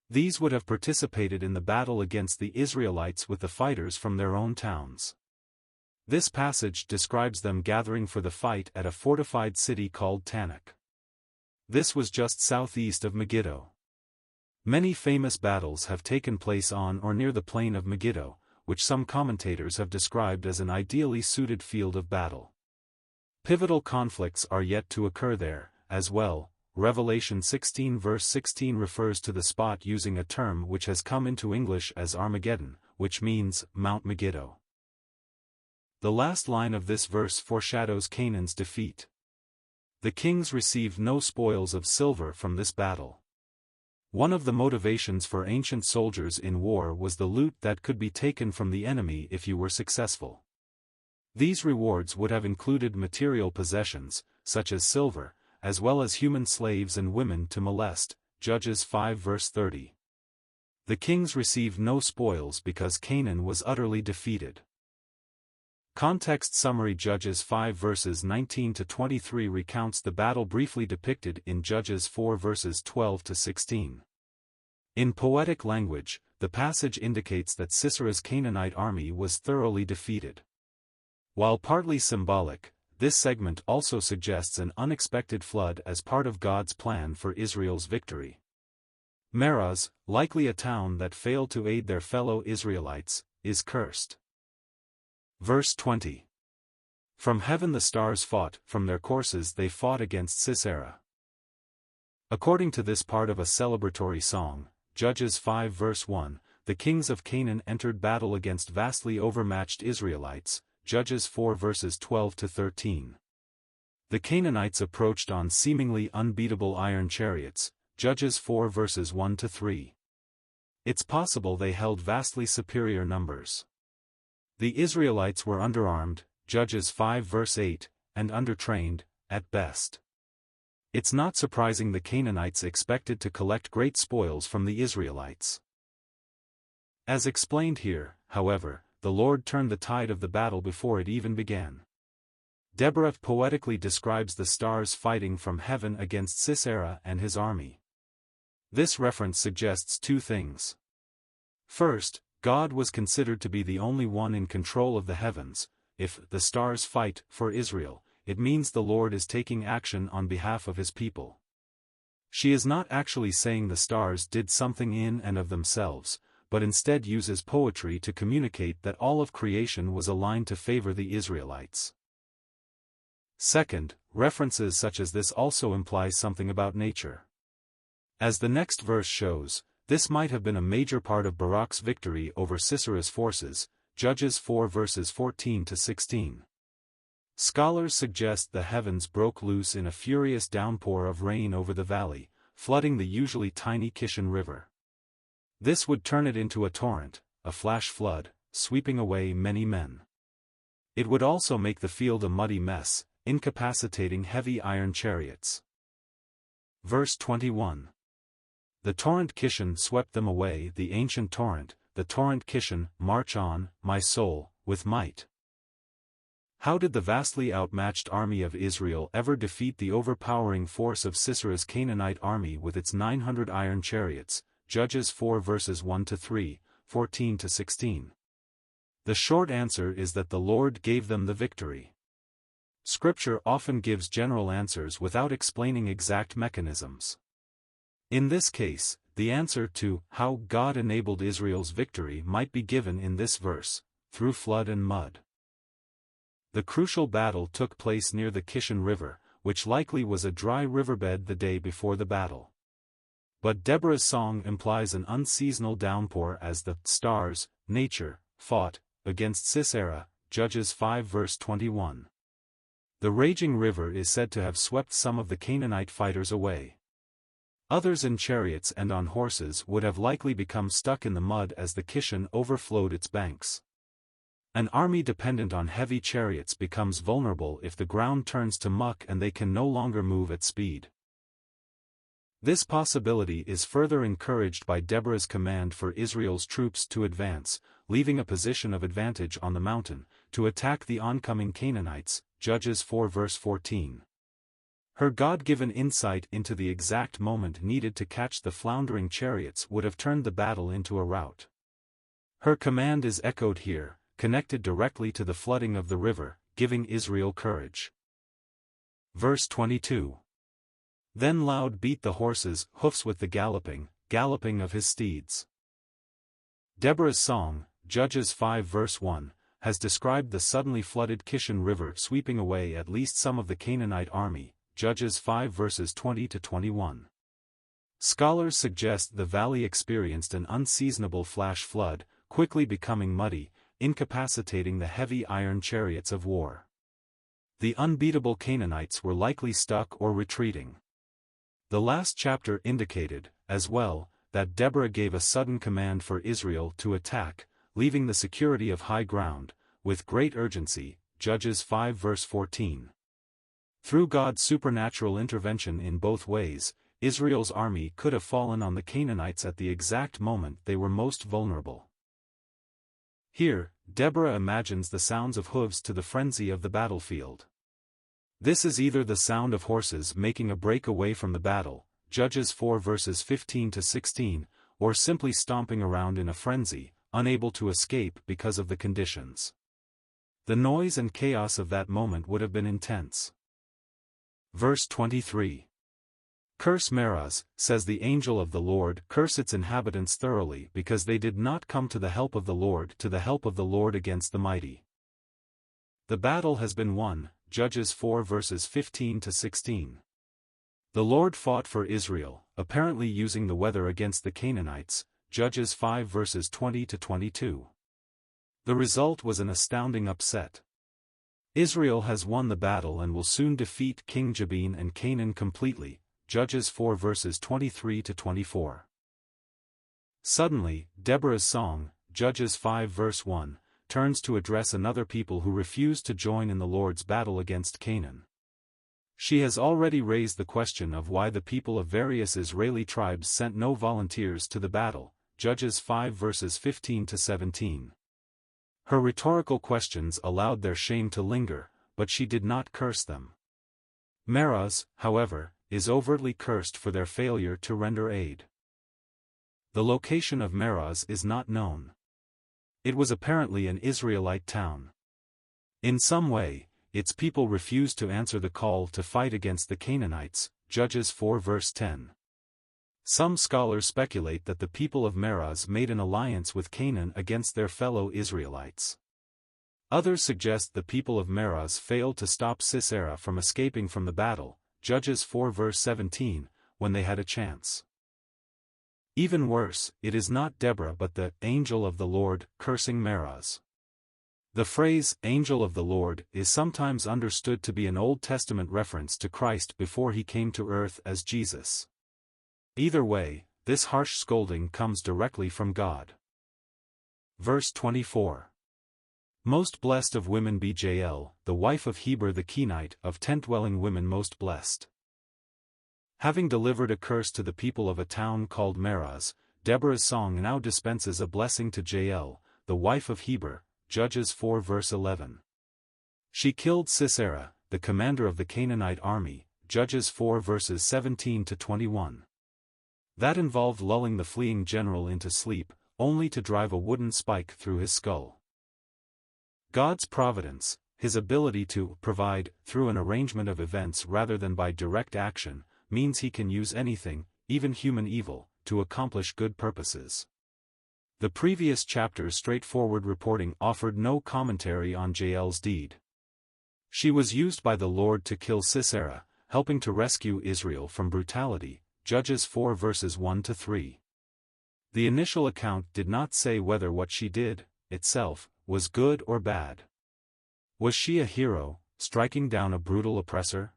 These would have participated in the battle against the Israelites with the fighters from their own towns. This passage describes them gathering for the fight at a fortified city called Tanakh. This was just southeast of Megiddo. Many famous battles have taken place on or near the plain of Megiddo, which some commentators have described as an ideally suited field of battle. Pivotal conflicts are yet to occur there, as well. Revelation 16 verse 16 refers to the spot using a term which has come into English as Armageddon, which means Mount Megiddo. The last line of this verse foreshadows Canaan's defeat. The kings received no spoils of silver from this battle. One of the motivations for ancient soldiers in war was the loot that could be taken from the enemy if you were successful. These rewards would have included material possessions, such as silver, as well as human slaves and women to molest, Judges 5 verse 30. The kings received no spoils because Canaan was utterly defeated. Context summary Judges 5 verses 19 to 23 recounts the battle briefly depicted in Judges 4 verses 12 to 16. In poetic language, the passage indicates that Sisera's Canaanite army was thoroughly defeated. While partly symbolic, this segment also suggests an unexpected flood as part of God's plan for Israel's victory. Meroz, likely a town that failed to aid their fellow Israelites, is cursed. Verse 20. From heaven the stars fought, from their courses they fought against Sisera. According to this part of a celebratory song, Judges 5 verse 1, the kings of Canaan entered battle against vastly overmatched Israelites, Judges 4 verses 12 to 13. The Canaanites approached on seemingly unbeatable iron chariots, Judges 4 verses 1 to 3. It's possible they held vastly superior numbers. The Israelites were underarmed, Judges 5 verse 8, and undertrained, at best. It's not surprising the Canaanites expected to collect great spoils from the Israelites. As explained here, however, the Lord turned the tide of the battle before it even began. Deborah poetically describes the stars fighting from heaven against Sisera and his army. This reference suggests 2 things. First, God was considered to be the only one in control of the heavens. If the stars fight for Israel, it means the Lord is taking action on behalf of his people. She is not actually saying the stars did something in and of themselves, but instead uses poetry to communicate that all of creation was aligned to favor the Israelites. Second, references such as this also imply something about nature. As the next verse shows, this might have been a major part of Barak's victory over Sisera's forces, Judges 4 verses 14 to 16. Scholars suggest the heavens broke loose in a furious downpour of rain over the valley, flooding the usually tiny Kishon River. This would turn it into a torrent, a flash flood, sweeping away many men. It would also make the field a muddy mess, incapacitating heavy iron chariots. Verse 21. The torrent Kishon swept them away, the ancient torrent, the torrent Kishon, march on, my soul, with might. How did the vastly outmatched army of Israel ever defeat the overpowering force of Sisera's Canaanite army with its 900 iron chariots? Judges 4 verses 1 to 3, 14 to 16. The short answer is that the Lord gave them the victory. Scripture often gives general answers without explaining exact mechanisms. In this case, the answer to how God enabled Israel's victory might be given in this verse, through flood and mud. The crucial battle took place near the Kishon River, which likely was a dry riverbed the day before the battle. But Deborah's song implies an unseasonal downpour as the stars, nature, fought against Sisera, Judges 5 verse 21. The raging river is said to have swept some of the Canaanite fighters away. Others in chariots and on horses would have likely become stuck in the mud as the Kishon overflowed its banks. An army dependent on heavy chariots becomes vulnerable if the ground turns to muck and they can no longer move at speed. This possibility is further encouraged by Deborah's command for Israel's troops to advance, leaving a position of advantage on the mountain, to attack the oncoming Canaanites, Judges 4 verse 14. Her God-given insight into the exact moment needed to catch the floundering chariots would have turned the battle into a rout. Her command is echoed here, connected directly to the flooding of the river, giving Israel courage. Verse 22. Then loud beat the horses' hoofs with the galloping of his steeds. Deborah's song, Judges 5 verse 1, has described the suddenly flooded Kishon River sweeping away at least some of the Canaanite army, Judges 5 verses 20 to 21. Scholars suggest the valley experienced an unseasonable flash flood, quickly becoming muddy, incapacitating the heavy iron chariots of war. The unbeatable Canaanites were likely stuck or retreating. The last chapter indicated, as well, that Deborah gave a sudden command for Israel to attack, leaving the security of high ground, with great urgency, Judges 5 verse 14. Through God's supernatural intervention in both ways, Israel's army could have fallen on the Canaanites at the exact moment they were most vulnerable. Here, Deborah imagines the sounds of hooves to the frenzy of the battlefield. This is either the sound of horses making a break away from the battle, Judges 4 verses 15 to 16, or simply stomping around in a frenzy, unable to escape because of the conditions. The noise and chaos of that moment would have been intense. Verse 23. Curse Meroz, says the angel of the Lord, curse its inhabitants thoroughly because they did not come to the help of the Lord against the mighty. The battle has been won, Judges 4 verses 15 to 16. The Lord fought for Israel, apparently using the weather against the Canaanites, Judges 5 verses 20 to 22. The result was an astounding upset. Israel has won the battle and will soon defeat King Jabin and Canaan completely, Judges 4 verses 23 to 24. Suddenly, Deborah's song, Judges 5 verse 1, turns to address another people who refuse to join in the Lord's battle against Canaan. She has already raised the question of why the people of various Israeli tribes sent no volunteers to the battle, Judges 5 verses 15 to 17. Her rhetorical questions allowed their shame to linger, but she did not curse them. Meroz, however, is overtly cursed for their failure to render aid. The location of Meroz is not known. It was apparently an Israelite town. In some way, its people refused to answer the call to fight against the Canaanites, Judges 4 verse 10. Some scholars speculate that the people of Meroz made an alliance with Canaan against their fellow Israelites. Others suggest the people of Meroz failed to stop Sisera from escaping from the battle, Judges 4 verse 17, when they had a chance. Even worse, it is not Deborah but the angel of the Lord cursing Meroz. The phrase, angel of the Lord, is sometimes understood to be an Old Testament reference to Christ before he came to earth as Jesus. Either way, this harsh scolding comes directly from God. Verse 24. Most blessed of women be Jael, the wife of Heber the Kenite, of tent-dwelling women most blessed. Having delivered a curse to the people of a town called Meroz, Deborah's song now dispenses a blessing to Jael, the wife of Heber, Judges 4 verse 11. She killed Sisera, the commander of the Canaanite army, Judges 4 verses 17 to 21. That involved lulling the fleeing general into sleep, only to drive a wooden spike through his skull. God's providence, his ability to provide through an arrangement of events rather than by direct action, means he can use anything, even human evil, to accomplish good purposes. The previous chapter's straightforward reporting offered no commentary on Jael's deed. She was used by the Lord to kill Sisera, helping to rescue Israel from brutality, Judges 4 verses 1 to 3. The initial account did not say whether what she did, itself, was good or bad. Was she a hero, striking down a brutal oppressor?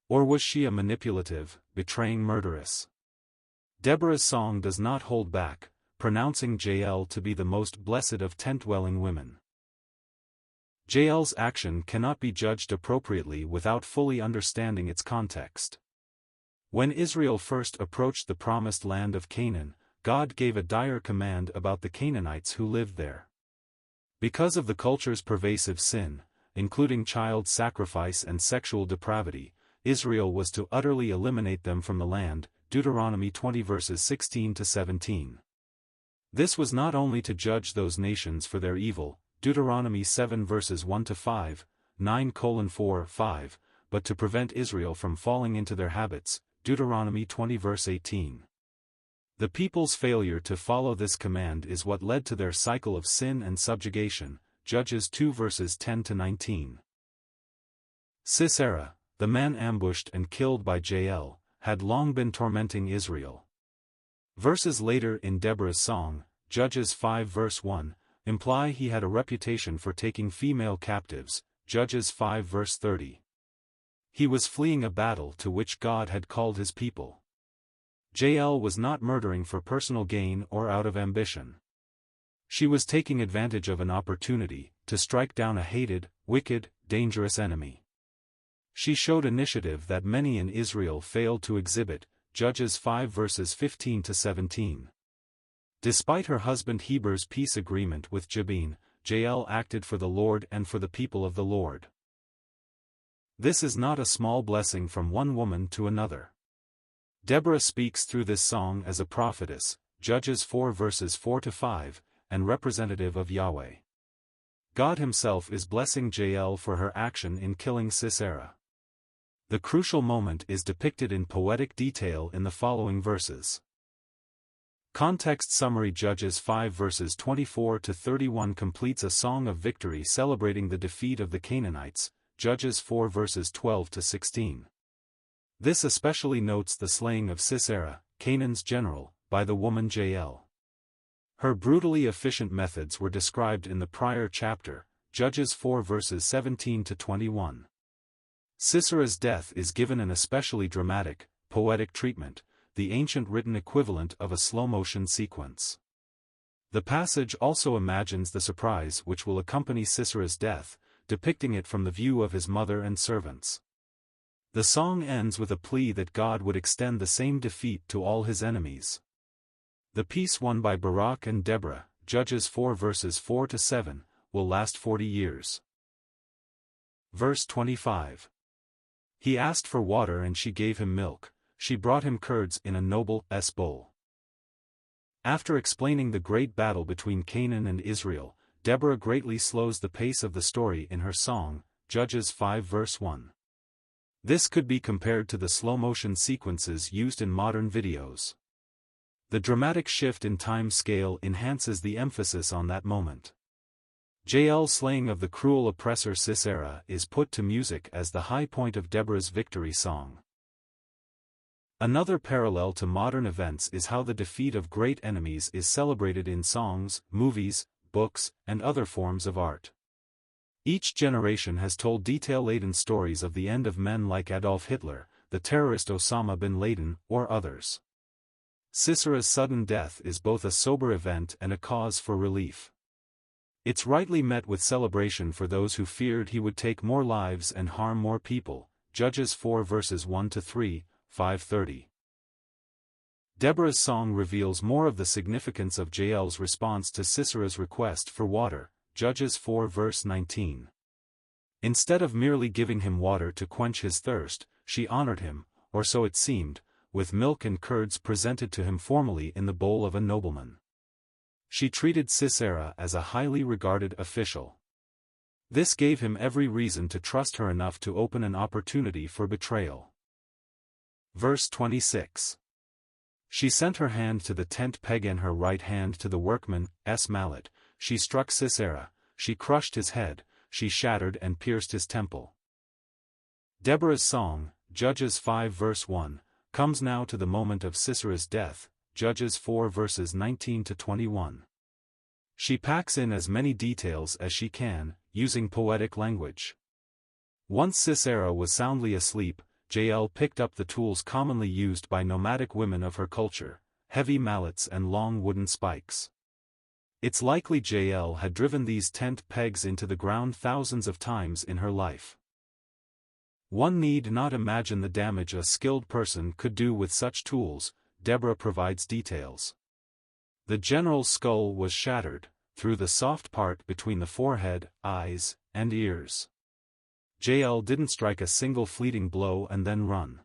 Or was she a manipulative, betraying murderess? Deborah's song does not hold back, pronouncing Jael to be the most blessed of tent-dwelling women. Jael's action cannot be judged appropriately without fully understanding its context. When Israel first approached the promised land of Canaan, God gave a dire command about the Canaanites who lived there. Because of the culture's pervasive sin, including child sacrifice and sexual depravity, Israel was to utterly eliminate them from the land, Deuteronomy 20 verses 16 to 17. This was not only to judge those nations for their evil, Deuteronomy 7 verses 1 to 5, 9:4-5, but to prevent Israel from falling into their habits, Deuteronomy 20 verse 18. The people's failure to follow this command is what led to their cycle of sin and subjugation, Judges 2 verses 10 to 19. Sisera, the man ambushed and killed by Jael, had long been tormenting Israel. Verses later in Deborah's song, Judges 5 verse 1, imply he had a reputation for taking female captives, Judges 5 verse 30. He was fleeing a battle to which God had called his people. Jael was not murdering for personal gain or out of ambition. She was taking advantage of an opportunity to strike down a hated, wicked, dangerous enemy. She showed initiative that many in Israel failed to exhibit, Judges 5 verses 15 to 17. Despite her husband Heber's peace agreement with Jabin, Jael acted for the Lord and for the people of the Lord. This is not a small blessing from one woman to another. Deborah speaks through this song as a prophetess, Judges 4 verses 4 to 5, and representative of Yahweh. God himself is blessing Jael for her action in killing Sisera. The crucial moment is depicted in poetic detail in the following verses. Context summary: Judges 5 verses 24 to 31 completes a song of victory celebrating the defeat of the Canaanites, Judges 4 verses 12 to 16. This especially notes the slaying of Sisera, Canaan's general, by the woman Jael. Her brutally efficient methods were described in the prior chapter, Judges 4 verses 17 to 21. Sisera's death is given an especially dramatic, poetic treatment, the ancient written equivalent of a slow-motion sequence. The passage also imagines the surprise which will accompany Sisera's death, depicting it from the view of his mother and servants. The song ends with a plea that God would extend the same defeat to all his enemies. The peace won by Barak and Deborah, Judges 4 verses 4 to 7, will last 40 years. Verse 25. He asked for water and she gave him milk, she brought him curds in a noble bowl. After explaining the great battle between Canaan and Israel, Deborah greatly slows the pace of the story in her song, Judges 5 verse 1. This could be compared to the slow-motion sequences used in modern videos. The dramatic shift in time scale enhances the emphasis on that moment. Jael's slaying of the cruel oppressor Sisera is put to music as the high point of Deborah's victory song. Another parallel to modern events is how the defeat of great enemies is celebrated in songs, movies, books, and other forms of art. Each generation has told detail-laden stories of the end of men like Adolf Hitler, the terrorist Osama bin Laden, or others. Sisera's sudden death is both a sober event and a cause for relief. It's rightly met with celebration for those who feared he would take more lives and harm more people. Judges 4 verses 1-3, 5:30. Deborah's song reveals more of the significance of Jael's response to Sisera's request for water. Judges 4 verse 19. Instead of merely giving him water to quench his thirst, she honored him, or so it seemed, with milk and curds presented to him formally in the bowl of a nobleman. She treated Sisera as a highly regarded official. This gave him every reason to trust her enough to open an opportunity for betrayal. Verse 26. She sent her hand to the tent peg and her right hand to the workman's mallet. She struck Sisera, she crushed his head, she shattered and pierced his temple. Deborah's song, Judges 5 verse 1, comes now to the moment of Sisera's death, Judges 4 verses 19-21. She packs in as many details as she can, using poetic language. Once Sisera was soundly asleep, Jael picked up the tools commonly used by nomadic women of her culture, heavy mallets and long wooden spikes. It's likely Jael had driven these tent pegs into the ground thousands of times in her life. One need not imagine the damage a skilled person could do with such tools. Deborah provides details. The general's skull was shattered, through the soft part between the forehead, eyes, and ears. Jael didn't strike a single fleeting blow and then run.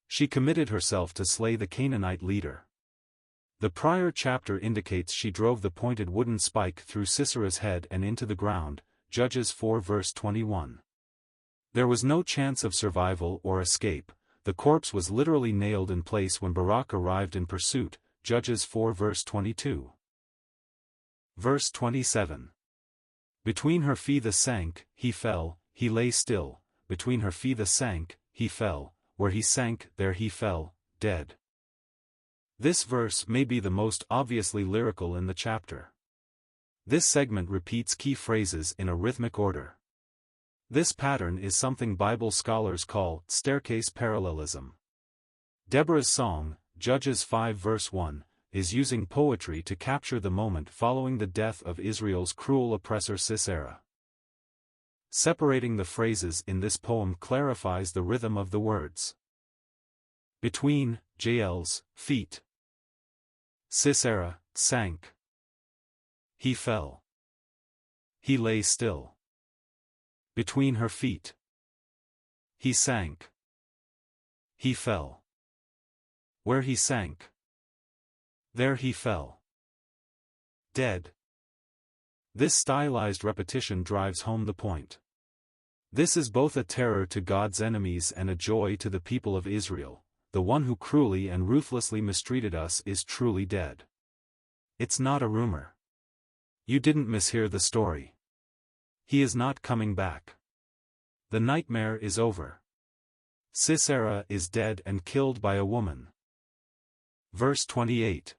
She committed herself to slay the Canaanite leader. The prior chapter indicates she drove the pointed wooden spike through Sisera's head and into the ground, Judges 4 verse 21. There was no chance of survival or escape. The corpse was literally nailed in place when Barak arrived in pursuit, Judges 4 verse 22. Verse 27. Between her feet sank, he fell, he lay still, between her feet sank, he fell, where he sank there he fell, dead. This verse may be the most obviously lyrical in the chapter. This segment repeats key phrases in a rhythmic order. This pattern is something Bible scholars call staircase parallelism. Deborah's song, Judges 5 verse 1, is using poetry to capture the moment following the death of Israel's cruel oppressor Sisera. Separating the phrases in this poem clarifies the rhythm of the words. Between Jael's feet, Sisera sank. He fell. He lay still. Between her feet, he sank. He fell. Where he sank, there he fell, dead. This stylized repetition drives home the point. This is both a terror to God's enemies and a joy to the people of Israel. The one who cruelly and ruthlessly mistreated us is truly dead. It's not a rumor. You didn't mishear the story. He is not coming back. The nightmare is over. Sisera is dead and killed by a woman. Verse 28.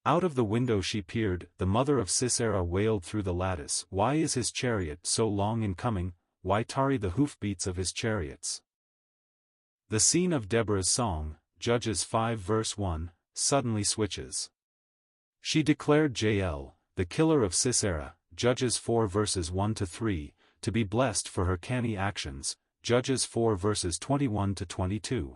Out of the window she peered, the mother of Sisera wailed through the lattice. Why is his chariot so long in coming? Why tarry the hoofbeats of his chariots? The scene of Deborah's song, Judges 5 verse 1, suddenly switches. She declared Jael, the killer of Sisera, Judges 4 verses 1-3, to be blessed for her canny actions, Judges 4 verses 21-22.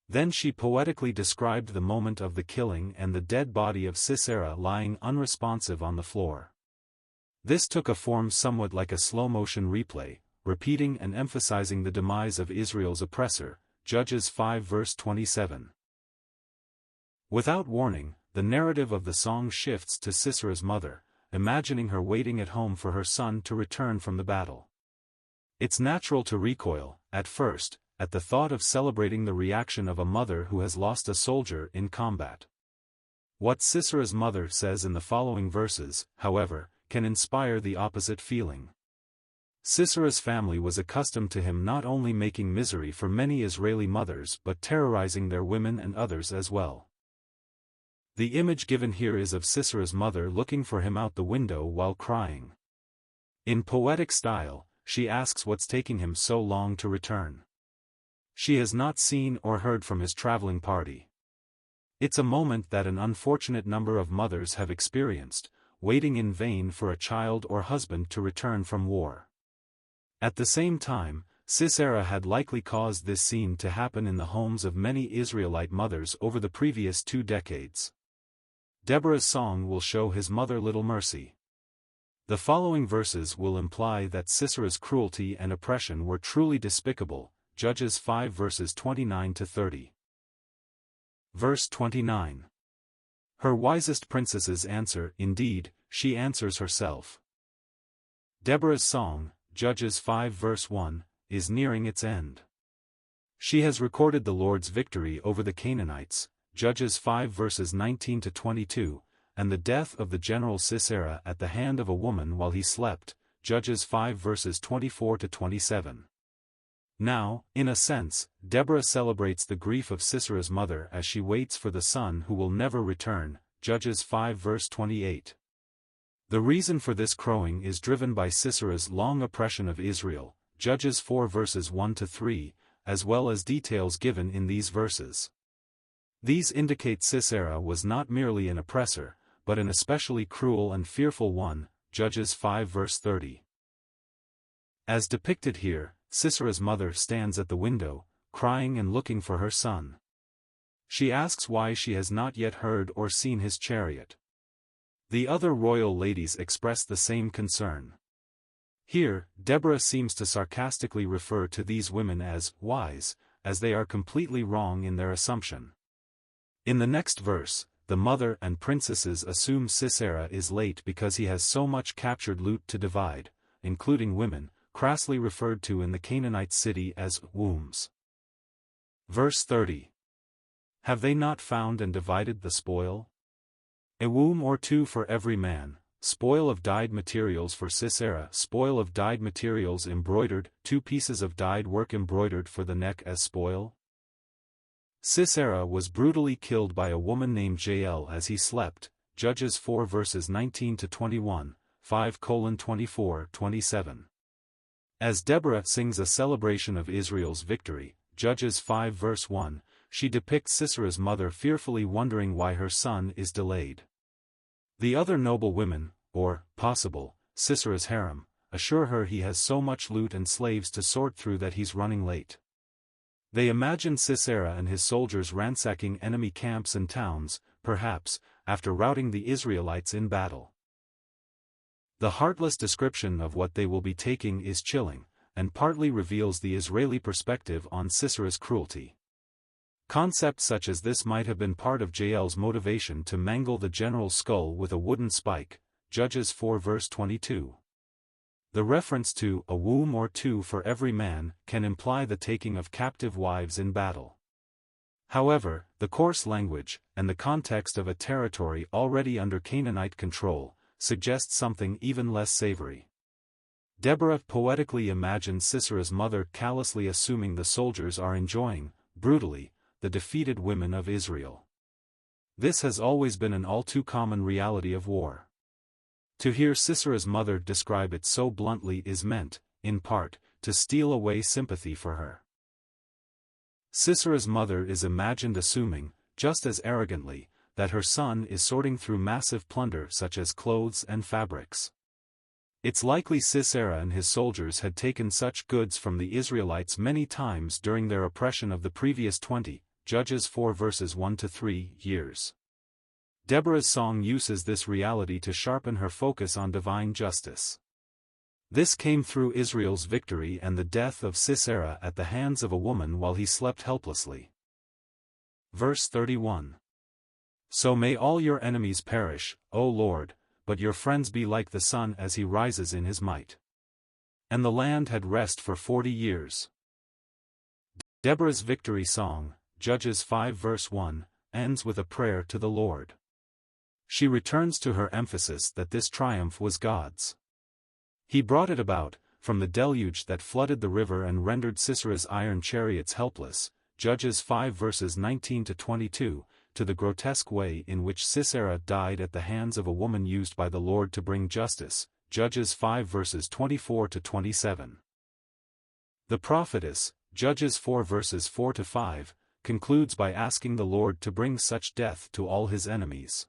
Then she poetically described the moment of the killing and the dead body of Sisera lying unresponsive on the floor. This took a form somewhat like a slow-motion replay, repeating and emphasizing the demise of Israel's oppressor, Judges 5 verse 27. Without warning, the narrative of the song shifts to Sisera's mother, imagining her waiting at home for her son to return from the battle. It's natural to recoil, at first, at the thought of celebrating the reaction of a mother who has lost a soldier in combat. What Sisera's mother says in the following verses, however, can inspire the opposite feeling. Sisera's family was accustomed to him not only making misery for many Israeli mothers but terrorizing their women and others as well. The image given here is of Sisera's mother looking for him out the window while crying. In poetic style, she asks what's taking him so long to return. She has not seen or heard from his traveling party. It's a moment that an unfortunate number of mothers have experienced, waiting in vain for a child or husband to return from war. At the same time, Sisera had likely caused this scene to happen in the homes of many Israelite mothers over the previous 2 decades. Deborah's song will show his mother little mercy. The following verses will imply that Sisera's cruelty and oppression were truly despicable, Judges 5 verses 29 to 30. Verse 29. Her wisest princesses answer, indeed, she answers herself. Deborah's song, Judges 5 verse 1, is nearing its end. She has recorded the Lord's victory over the Canaanites, Judges 5 verses 19 to 22, and the death of the general Sisera at the hand of a woman while he slept, Judges 5 verses 24 to 27. Now, in a sense, Deborah celebrates the grief of Sisera's mother as she waits for the son who will never return, Judges 5 verse 28. The reason for this crowing is driven by Sisera's long oppression of Israel, Judges 4 verses 1 to 3, as well as details given in these verses. These indicate Sisera was not merely an oppressor, but an especially cruel and fearful one, Judges 5 verse 30. As depicted here, Sisera's mother stands at the window, crying and looking for her son. She asks why she has not yet heard or seen his chariot. The other royal ladies express the same concern. Here, Deborah seems to sarcastically refer to these women as wise, as they are completely wrong in their assumption. In the next verse, the mother and princesses assume Sisera is late because he has so much captured loot to divide, including women, crassly referred to in the Canaanite city as wombs. Verse 30. Have they not found and divided the spoil? A womb or 2 for every man, spoil of dyed materials for Sisera, spoil of dyed materials embroidered, 2 pieces of dyed work embroidered for the neck as spoil. Sisera was brutally killed by a woman named Jael as he slept, Judges 4 verses 19 to 21, 5:24-27. As Deborah sings a celebration of Israel's victory, Judges 5 verse 1, she depicts Sisera's mother fearfully wondering why her son is delayed. The other noble women, or, possible, Sisera's harem, assure her he has so much loot and slaves to sort through that he's running late. They imagine Sisera and his soldiers ransacking enemy camps and towns, perhaps, after routing the Israelites in battle. The heartless description of what they will be taking is chilling, and partly reveals the Israeli perspective on Sisera's cruelty. Concepts such as this might have been part of Jael's motivation to mangle the general's skull with a wooden spike, Judges 4 verse 22. The reference to a womb or 2 for every man can imply the taking of captive wives in battle. However, the coarse language, and the context of a territory already under Canaanite control, suggests something even less savory. Deborah poetically imagines Sisera's mother callously assuming the soldiers are enjoying, brutally, the defeated women of Israel. This has always been an all-too-common reality of war. To hear Sisera's mother describe it so bluntly is meant, in part, to steal away sympathy for her. Sisera's mother is imagined assuming, just as arrogantly, that her son is sorting through massive plunder such as clothes and fabrics. It's likely Sisera and his soldiers had taken such goods from the Israelites many times during their oppression of the previous 20, Judges 4 verses 1 to 3, years. Deborah's song uses this reality to sharpen her focus on divine justice. This came through Israel's victory and the death of Sisera at the hands of a woman while he slept helplessly. Verse 31. So may all your enemies perish, O Lord, but your friends be like the sun as he rises in his might. And the land had rest for 40 years. Deborah's victory song, Judges 5 verse 1, ends with a prayer to the Lord. She returns to her emphasis that this triumph was God's. He brought it about, from the deluge that flooded the river and rendered Sisera's iron chariots helpless, Judges 5 verses 19 to 22, to the grotesque way in which Sisera died at the hands of a woman used by the Lord to bring justice, Judges 5 verses 24 to 27. The prophetess, Judges 4 verses 4 to 5, concludes by asking the Lord to bring such death to all his enemies.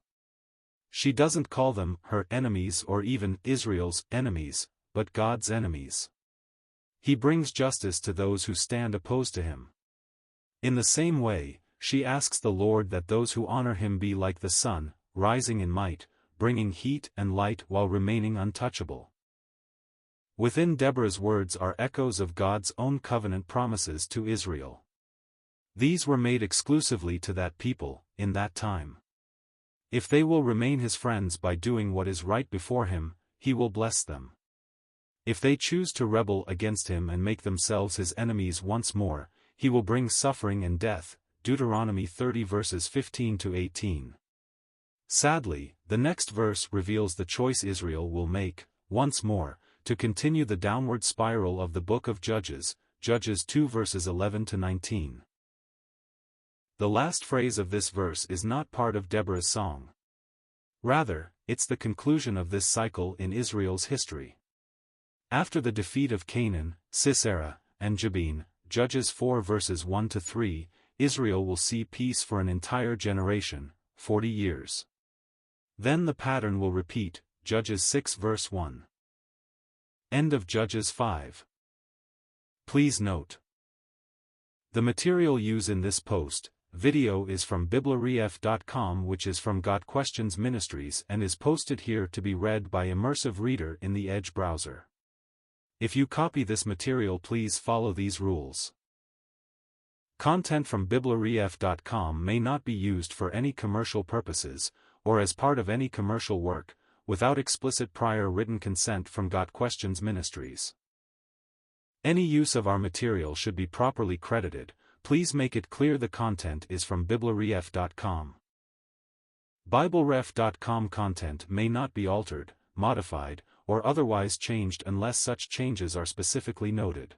She doesn't call them her enemies or even Israel's enemies, but God's enemies. He brings justice to those who stand opposed to him. In the same way, she asks the Lord that those who honor him be like the sun, rising in might, bringing heat and light while remaining untouchable. Within Deborah's words are echoes of God's own covenant promises to Israel. These were made exclusively to that people, in that time. If they will remain his friends by doing what is right before him, he will bless them. If they choose to rebel against him and make themselves his enemies once more, he will bring suffering and death, Deuteronomy 30 verses 15 to 18. Sadly, the next verse reveals the choice Israel will make, once more, to continue the downward spiral of the book of Judges, Judges 2 verses 11 to 19. The last phrase of this verse is not part of Deborah's song. Rather, it's the conclusion of this cycle in Israel's history. After the defeat of Canaan, Sisera, and Jabin, Judges 4 verses 1 to 3, Israel will see peace for an entire generation, 40 years. Then the pattern will repeat, Judges 6 verse 1. End of Judges 5. Please note: the material used in this video is from BibleRef.com, which is from Got Questions Ministries and is posted here to be read by immersive reader in the Edge browser. If you copy this material, please follow these rules. Content from BibleRef.com may not be used for any commercial purposes, or as part of any commercial work, without explicit prior written consent from Got Questions Ministries. Any use of our material should be properly credited. Please make it clear the content is from BibleRef.com. BibleRef.com content may not be altered, modified, or otherwise changed unless such changes are specifically noted.